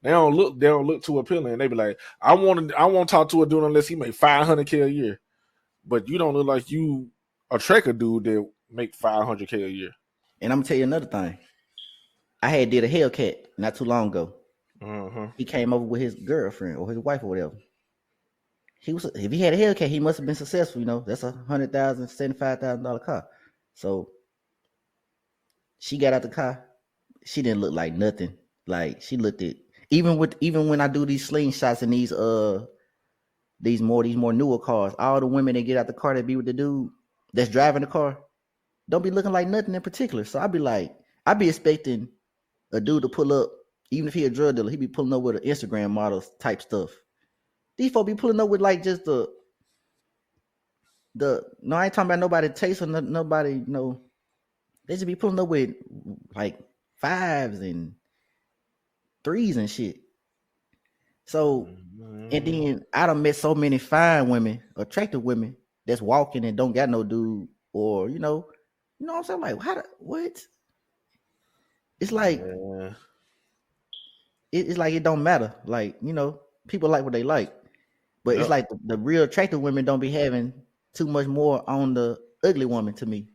they don't look too appealing. They be like, I won't talk to a dude unless he make $500K a year. But you don't look like you attract a dude that make $500K a year. And I'm gonna tell you another thing. I had did a Hellcat not too long ago. Uh-huh. He came over with his girlfriend or his wife or whatever. If he had a Hellcat, he must have been successful. You know, that's $100,000, $75,000 car. So she got out the car. She didn't look like nothing. Like she looked at even when I do these slingshots in these more newer cars, all the women that get out the car that be with the dude that's driving the car don't be looking like nothing in particular. So I be expecting a dude to pull up, even if he a drug dealer, he be pulling up with an Instagram models type stuff. These folks be pulling up with like just the no, I ain't talking about nobody taste or nobody, no. They just be pulling up with like 5s and 3s and shit. So, and then I done met so many fine women, attractive women that's walking and don't got no dude, or what I'm saying? Like, what? It's like Yeah. it's like it don't matter. Like, people like what they like. But it's Yep. like the real attractive women don't be having too much more on the ugly woman to me.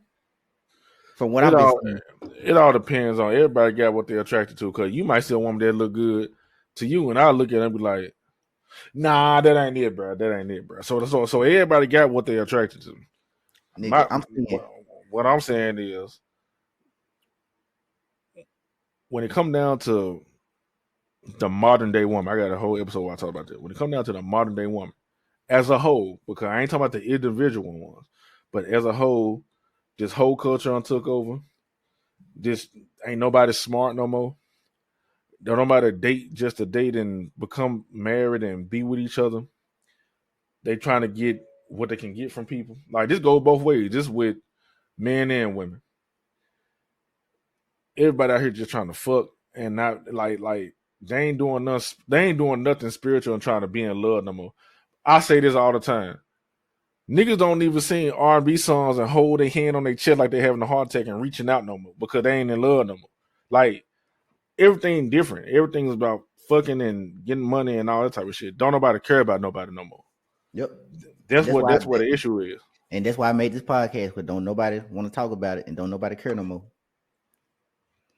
From what It I've been all seeing. it all depends on everybody got what they're attracted to. Cause you might see a woman that look good to you, and I look at her and be like, nah, that ain't it, bro. That ain't it, bro. So everybody got what they're attracted to. Nigga, My I'm seeing what I'm saying is when it come down to the modern day woman, I got a whole episode where I talk about that. When it come down to the modern day woman as a whole, because I ain't talking about the individual ones, but as a whole, this whole culture done took over. This ain't nobody smart no more. Don't nobody date just to date and become married and be with each other. They trying to get what they can get from people. Like this goes both ways. This with men and women. Everybody out here just trying to fuck and not like they ain't doing nothing. They ain't doing nothing spiritual and trying to be in love no more. I say this all the time. Niggas don't even sing R&B songs and hold their hand on their chest like they having a heart attack and reaching out no more because they ain't in love no more. Like everything different. Everything's about fucking and getting money and all that type of shit. Don't nobody care about nobody no more. Yep. That's what the issue is. And that's why I made this podcast, but don't nobody want to talk about it and don't nobody care no more.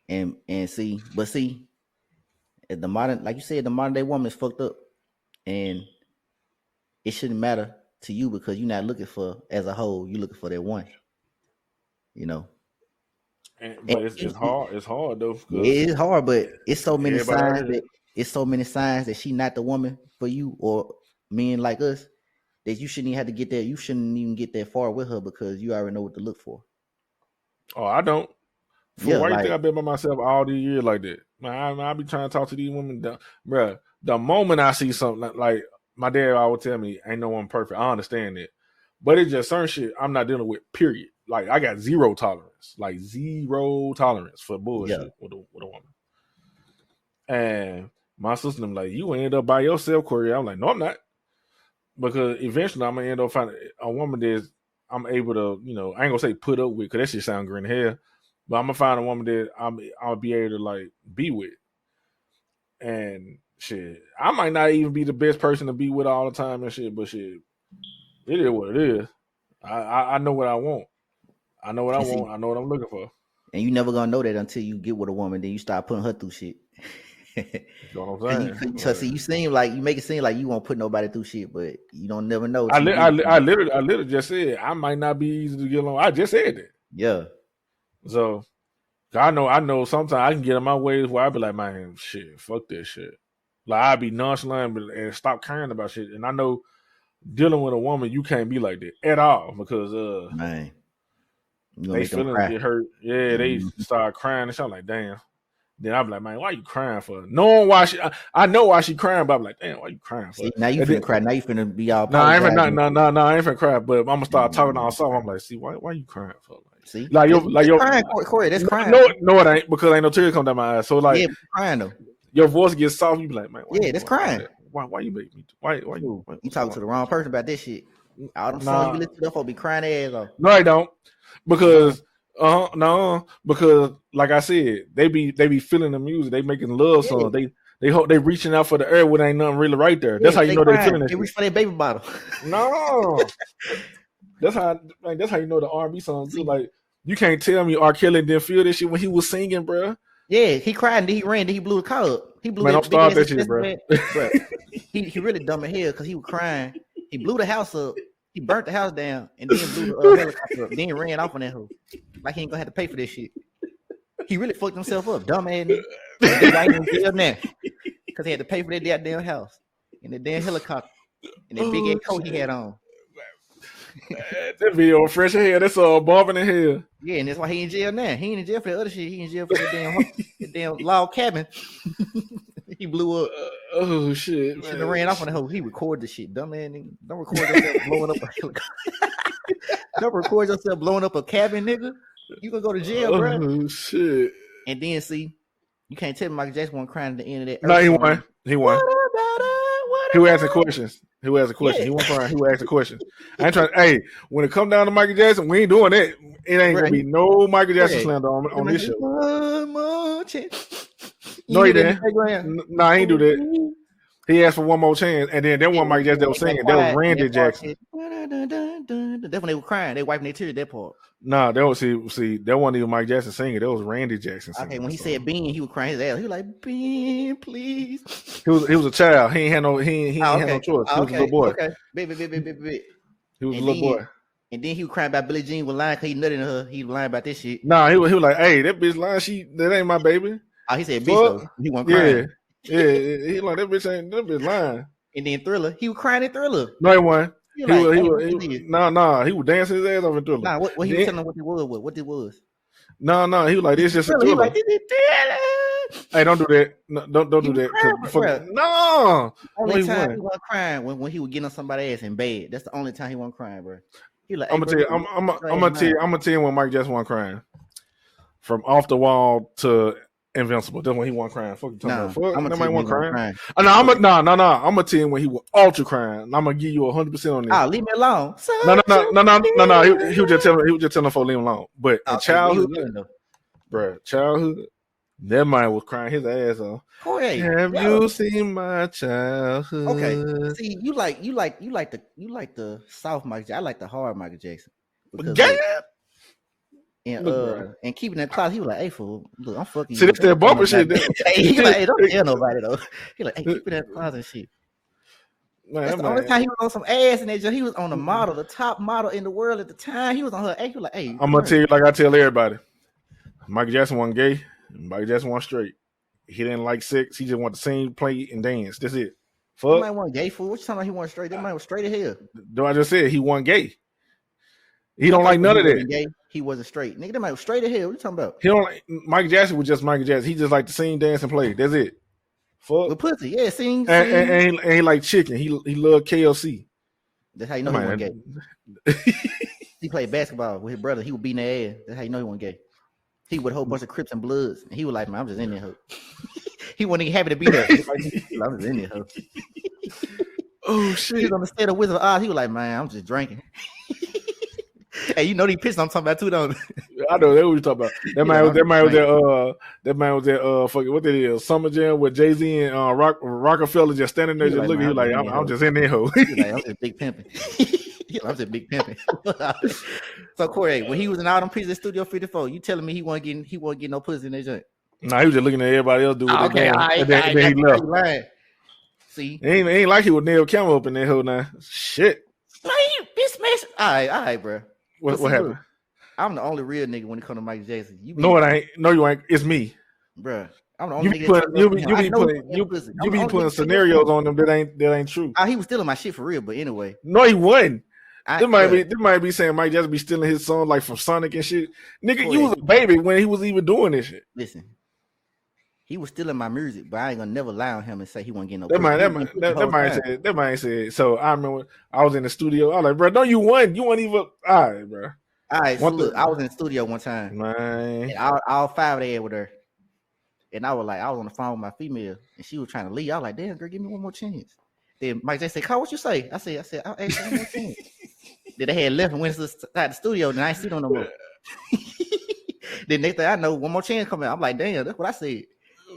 And see, the modern, like you said, the modern day woman is fucked up. And it shouldn't matter to you because you're not looking for as a whole, you're looking for that one. You know. But it's hard. It's hard though. It is hard, but it's so many signs that she not the woman for you or men like us that you shouldn't even have to get there. You shouldn't even get that far with her because you already know what to look for. Oh, I don't. Why you think I've been by myself all these years like that? Man, I be trying to talk to these women, bruh. The moment I see something like my dad always tell me, ain't no one perfect. I understand that, but it's just certain shit I'm not dealing with. Period. Like I got zero tolerance for bullshit with a woman. And my sister them like, you end up by yourself, Corey. I'm like, no, I'm not, because eventually I'm gonna end up finding a woman that I'm able to, I ain't gonna say put up with, because that shit sound green hair. But I'm gonna find a woman that I'll be able to like be with. And shit, I might not even be the best person to be with all the time and shit, but shit, it is what it is. I know what I want. I know what I want. I know what I'm looking for. And you never gonna know that until you get with a woman. Then you start putting her through shit. You know what I'm saying? So see, you make it seem like you won't put nobody through shit, but you don't never know. I literally just said I might not be easy to get along. I just said that. Yeah. So I know sometimes I can get in my ways where I be like, man, shit, fuck that shit. Like I be nonchalant and stop caring about shit. And I know dealing with a woman, you can't be like that at all, because man, they feelings get hurt. Yeah, they start crying and shit. I'm like, damn. Then I'm like, man, why you crying for? Knowing why I know why she crying, but I'm like, damn, why you crying for? See, now you finna cry. Now you finna be all. No, I ain't finna cry. But I'm gonna start talking all soft. I'm like, see, why you crying for? See, like you're crying, Corey. That's crying. No, it ain't, because ain't no tears come down my eyes. So like, yeah, crying though. Your voice gets soft. You be like, man, that's crying. Why you make me? Why you? You talking to the wrong person about this shit? All them songs you listen to, them be crying their ass off. No, I don't, because because like I said, they be feeling the music. They making love songs. They reaching out for the air when ain't nothing really right there. That's how you know they feeling it. They reach for their baby bottle. No, that's how you know the R&B songs do. Like, you can't tell me R. Kelly didn't feel this shit when he was singing, bro. Yeah, he cried and then he ran. Then he blew the car up. He blew. Man, don't start that shit, bro. He really dumb as hell because he was crying. He blew the house up. He burnt the house down and then blew the helicopter up. Then he ran off on that hoe. Like he ain't gonna have to pay for this shit. He really fucked himself up, dumb ass nigga. Right in jail now because he had to pay for that goddamn house and the damn helicopter and that big ass coat he had on. That video fresh hair. That's bumping in hell. Yeah, and that's why he in jail now. He ain't in jail for the other shit. He in jail for the damn log cabin. He blew up. Oh shit! He should have ran off on the hoe. He recorded the shit. Dumb man, nigga. Don't record yourself blowing up a helicopter. Don't record yourself blowing up a cabin, nigga. You gonna go to jail, bro. Oh shit! And then see, you can't tell me Michael Jackson wasn't crying at the end of that. No, he won. He won. Who asked the questions? Who asked the question? He wasn't crying. Who asked the question? I ain't trying. Hey, when it come down to Michael Jackson, we ain't doing that. It ain't gonna be no Michael Jackson slander on this show. No, he didn't. Nah, he ain't do that. He asked for one more chance, and then that one Mike Jackson that was singing, that was Randy Jackson. That's when they were crying. They wiping their tears. That part. Nah, that was see that wasn't even Mike Jackson singing. That was Randy Jackson singing. Okay, when he said Ben, he was crying his ass. He was like, Ben, please. He was a child. He ain't had no had no choice. He was a little boy. Okay, baby. He was a little boy. And then he was crying about Billie Jean was lying because he nutted in her. He was lying about this shit. Nah, he was like, hey, that bitch lying. That ain't my baby. Oh, he said bitch though. He wasn't crying. Yeah. He like that bitch lying. And then Thriller, he was crying in Thriller. No, he wasn't. He was he was dancing his ass off in Thriller. Nah, what he was telling them what it was. No, he was like, this just a Thriller. He like, this is Thriller. Hey, don't do that. No, don't do that. No. Only time he wasn't crying when he was getting on somebody's ass in bed. That's the only time he wasn't crying, bro. He like, I'm gonna tell you when Mike Jackson wasn't crying. From Off the Wall to Invincible. That's when he wasn't crying. Fuck you talking about. Fuck, nobody wasn't crying. I'm gonna tell you when he was ultra crying. I'm gonna give you 100% on this. Oh, leave me alone. No. He was just telling folks leave him alone. But in childhood, that man was crying his ass off. Have you seen my childhood? Okay. See, you like the soft Michael Jackson. I like the hard Michael Jackson. And keeping that closet, he was like, "Hey, fool, look, I'm fucking." See, that's that bumper shit. He like, "Hey, don't tell nobody though." He like, "Hey, keeping that closet shit." Man, that's the only time he was on some ass and he was on the model, the top model in the world at the time. He was on her. He was like, "Hey, I'm gonna tell you like I tell everybody, Michael Jackson wasn't gay. Michael Jackson wasn't straight. He didn't like sex. He just wanted to sing, play, and dance. That's it. Fuck. That man wasn't gay, fool. What you talking about? He wasn't straight. That man was straight as hell. Though I just said he wasn't gay. He don't like none of that. Gay. He wasn't straight. Nigga, that man was straight as hell. What you talking about? He don't like Michael Jackson was just Michael Jackson. He just like to sing, dance, and play. That's it. Fuck. With pussy, yeah, sing. And he like chicken. He loved KLC. That's how you know he wasn't gay. He played basketball with his brother. He was beating their ass. That's how you know he wasn't gay. He with a whole bunch of Crips and Bloods. And he was like, man, I'm just in there. Ho. He wasn't even happy to be there. I'm just in there. Ho. Oh shit! He was on the state of Wizard of Oz. He was like, man, I'm just drinking. Hey, you know these pictures I'm talking about too, don't you? I know that's what you talking about. That man was there. Fucking what that is? Summer Jam with Jay-Z and Rockefeller just standing there, just like, looking. He like, I'm just in there, ho. Like, I'm just big pimping. I'm just big pimping. So Corey, when he was in all them pieces of Studio 54, you telling me he wasn't getting no pussy in that joint? Nah, he was just looking at everybody else do what they doing. And then he left. See, it ain't like he would nail camera up in that hole now. Shit. Man, this mess. All right, bro. What happened? Look, I'm the only real nigga when it comes to Michael Jackson. No, it ain't. No, you ain't. It's me, bro. I'm the only nigga. You be putting scenarios on them that ain't true. He was stealing my shit for real, but anyway. No, he wasn't. They might be saying Mike Jackson be stealing his song like from Sonic and shit. Nigga, you was a baby when he was even doing this shit. Listen, he was stealing my music, but I ain't gonna never lie on him and say he wasn't getting no. That might say. So I remember I was in the studio. I was like, bro, no, you won. You weren't even. All right, bro. All right, so look, I was in the studio one time, man. And all five of them with her, and I was on the phone with my female, and she was trying to leave. I was like, damn, girl, give me one more chance. Then Mike Jackson said, Carl, what you say? I said, I'll ask you one more chance. Then they had left and went to the studio, and I ain't seen them no more. Then next thing I know, one more chance coming out. I'm like, damn, that's what I said.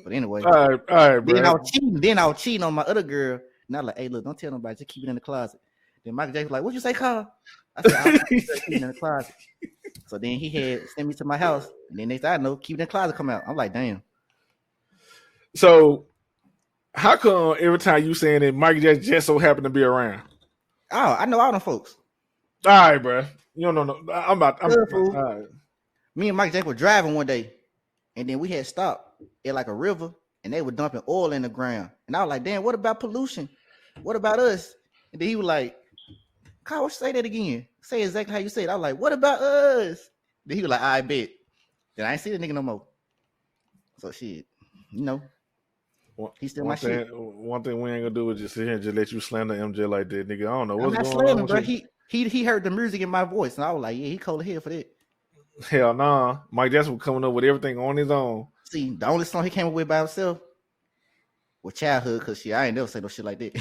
But anyway, all right, bro. Then I was cheating on my other girl. And I was like, hey, look, don't tell nobody, just keep it in the closet. Then Michael Jackson was like, what'd you say, Carl? I said, I'll keep it in the closet. So then he had sent me to my house. And then next thing I know, keep it in the closet come out. I'm like, damn. So how come every time you saying that Michael Jackson just so happened to be around? Oh, I know all them folks. All right, bro. You don't know. I'm all right. Me and Mike Jackson were driving one day, and then we had stopped at like a river, and they were dumping oil in the ground. And I was like, damn, what about pollution? What about us? And then he was like, Kyle, say that again. Say exactly how you said it. I was like, what about us? Then he was like, I bet. Then I ain't see the nigga no more. So shit, you know. He's still my shit. One thing we ain't gonna do is just sit here and just let you slander MJ like that, nigga. I don't know what's going on. Bro. He heard the music in my voice, and I was like, yeah, he cold here for that. Hell nah. Mike Jackson was coming up with everything on his own. See, the only song he came up with by himself was Childhood, because I ain't never say no shit like that.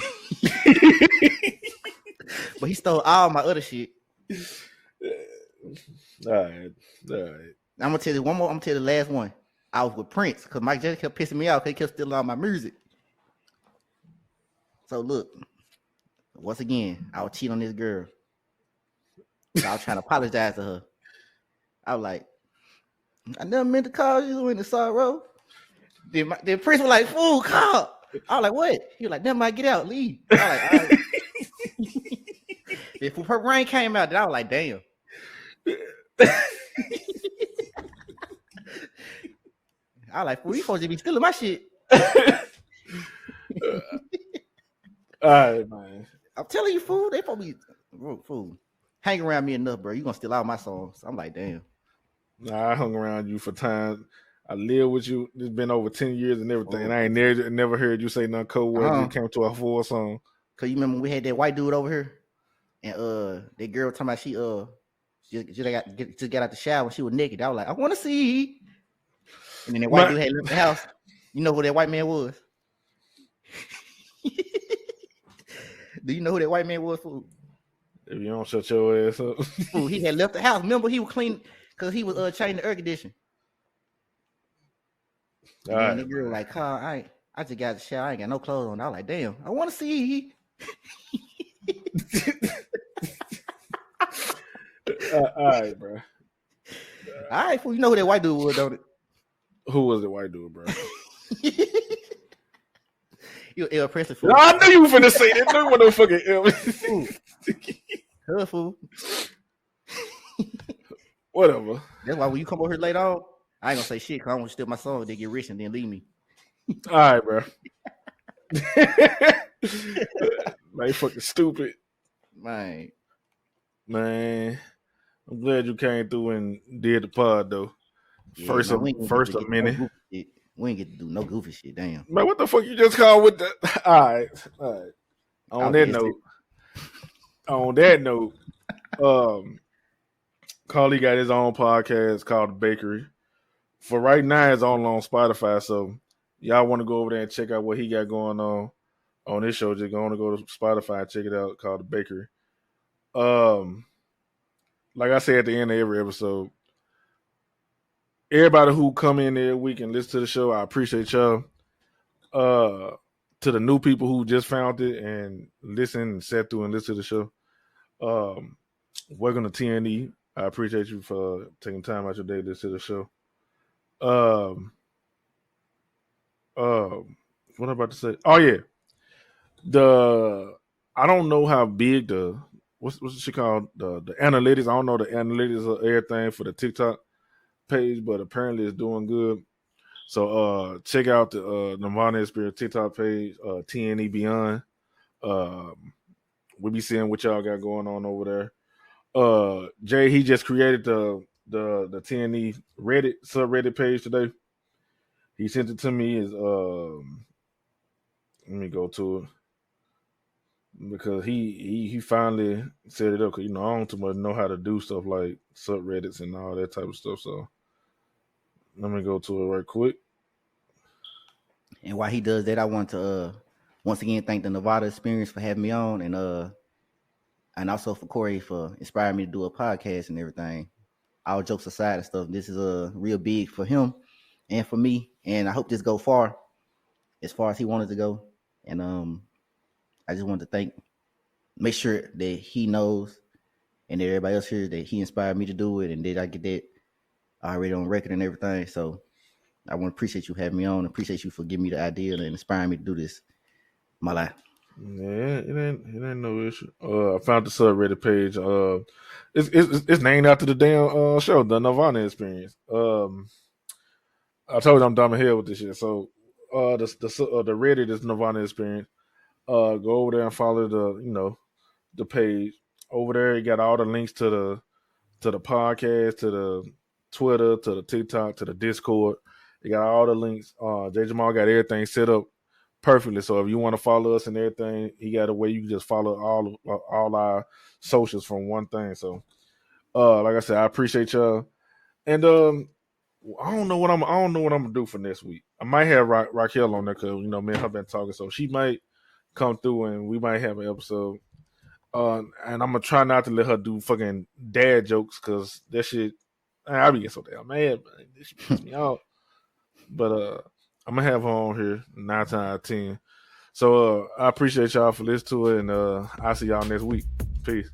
But he stole all my other shit. All right. I'm gonna tell you one more. I'm gonna tell you the last one. I was with Prince because Mike Jackson kept pissing me off because he kept stealing all my music. So look, once again, I was cheating on this girl. So I was trying to apologize to her. I was like, I never meant to call you in the sorrow. Then Prince was like, fool, call. I was like, what? He was like, never mind, get out, leave. I was like, all right. If her rain came out, then I was like, damn. I was like, fool, you supposed to be stealing my shit. All right, man. I'm telling you, fool, they probably fool. Hang around me enough, bro. You gonna steal all my songs. I'm like, damn. Nah, I hung around you for time. I live with you. It's been over 10 years and everything. And I ain't never heard you say nothing cold word. It came to a full song. Cause you remember we had that white dude over here, and that girl talking about she just got out the shower and she was naked. I was like, I want to see. And then that white dude had left the house. You know who that white man was? Do you know who that white man was, fool? If you don't shut your ass up. Fool, he had left the house. Remember, he was clean because he was changing the air conditioner. And then the girl like, Carl, I just got the shower. I ain't got no clothes on. I was like, damn, I want to see. All right, bro. All right, fool. You know who that white dude was, don't it? Who was the white dude, bro? You L. Preston, fool. No, I knew you were finna say that. No motherfucking L. Fool. Whatever. That's why when you come over here later on, I ain't gonna say shit because I want to steal my song. They get rich and then leave me. All right, bro. Man, fucking stupid. Man, I'm glad you came through and did the pod though. Yeah, first a minute. We ain't get to do no goofy shit. Damn. Man, what the fuck you just called with the? All right. On that note, Carlee got his own podcast called The Bakery. For right now, it's all on Spotify. So y'all want to go over there and check out what he got going on this show? Just go to Spotify and check it out. Called The Bakery. Like I say at the end of every episode, everybody who come in every week and listen to the show, I appreciate y'all. To the new people who just found it and listen and sat through and listen to the show, welcome to TNE. I appreciate you for taking time out your day to listen to the show. What am I about to say? Oh yeah, I don't know how big what's she called the analytics. I don't know the analytics of everything for the TikTok page, but apparently it's doing good. So check out the Nerdvana Experience TikTok page, TNE Beyond. We'll be seeing what y'all got going on over there. Jay, he just created the TNE Reddit subreddit page today. He sent it to me. Let me go to it because he finally set it up. Cause I don't too much know how to do stuff like subreddits and all that type of stuff. So let me go to it right quick. And while he does that, I want to once again thank the Nerdvana Experience for having me on, and also for Corey for inspiring me to do a podcast and everything. All jokes aside and stuff, this is real big for him and for me, and I hope this go far as he wanted to go. And I just wanted to make sure that he knows and that everybody else hears that he inspired me to do it, and that I get that already on record and everything. So I want to appreciate you having me on. Appreciate you for giving me the idea and inspiring me to do this. My life. Yeah, it ain't no issue. I found the subreddit page. It's named after the damn show, the Nerdvana Experience. I told you I'm dumb as hell with this shit. So the Reddit is Nerdvana Experience. Go over there and follow the page. Over there, you got all the links to the podcast, to the Twitter, to the TikTok, to the Discord. You got all the links. J Jamal got everything set up perfectly. So if you want to follow us and everything, he got a way you can just follow all our socials from one thing. So like I said, I appreciate y'all. And I don't know what I'm gonna do for next week. I might have Raquel on there because me and her been talking, so she might come through and we might have an episode. And I'm gonna try not to let her do fucking dad jokes because that shit, I be getting so damn mad, man. This shit pisses me off. But I'm gonna have her on here 9 times out of 10. So I appreciate y'all for listening to it, and I'll see y'all next week. Peace.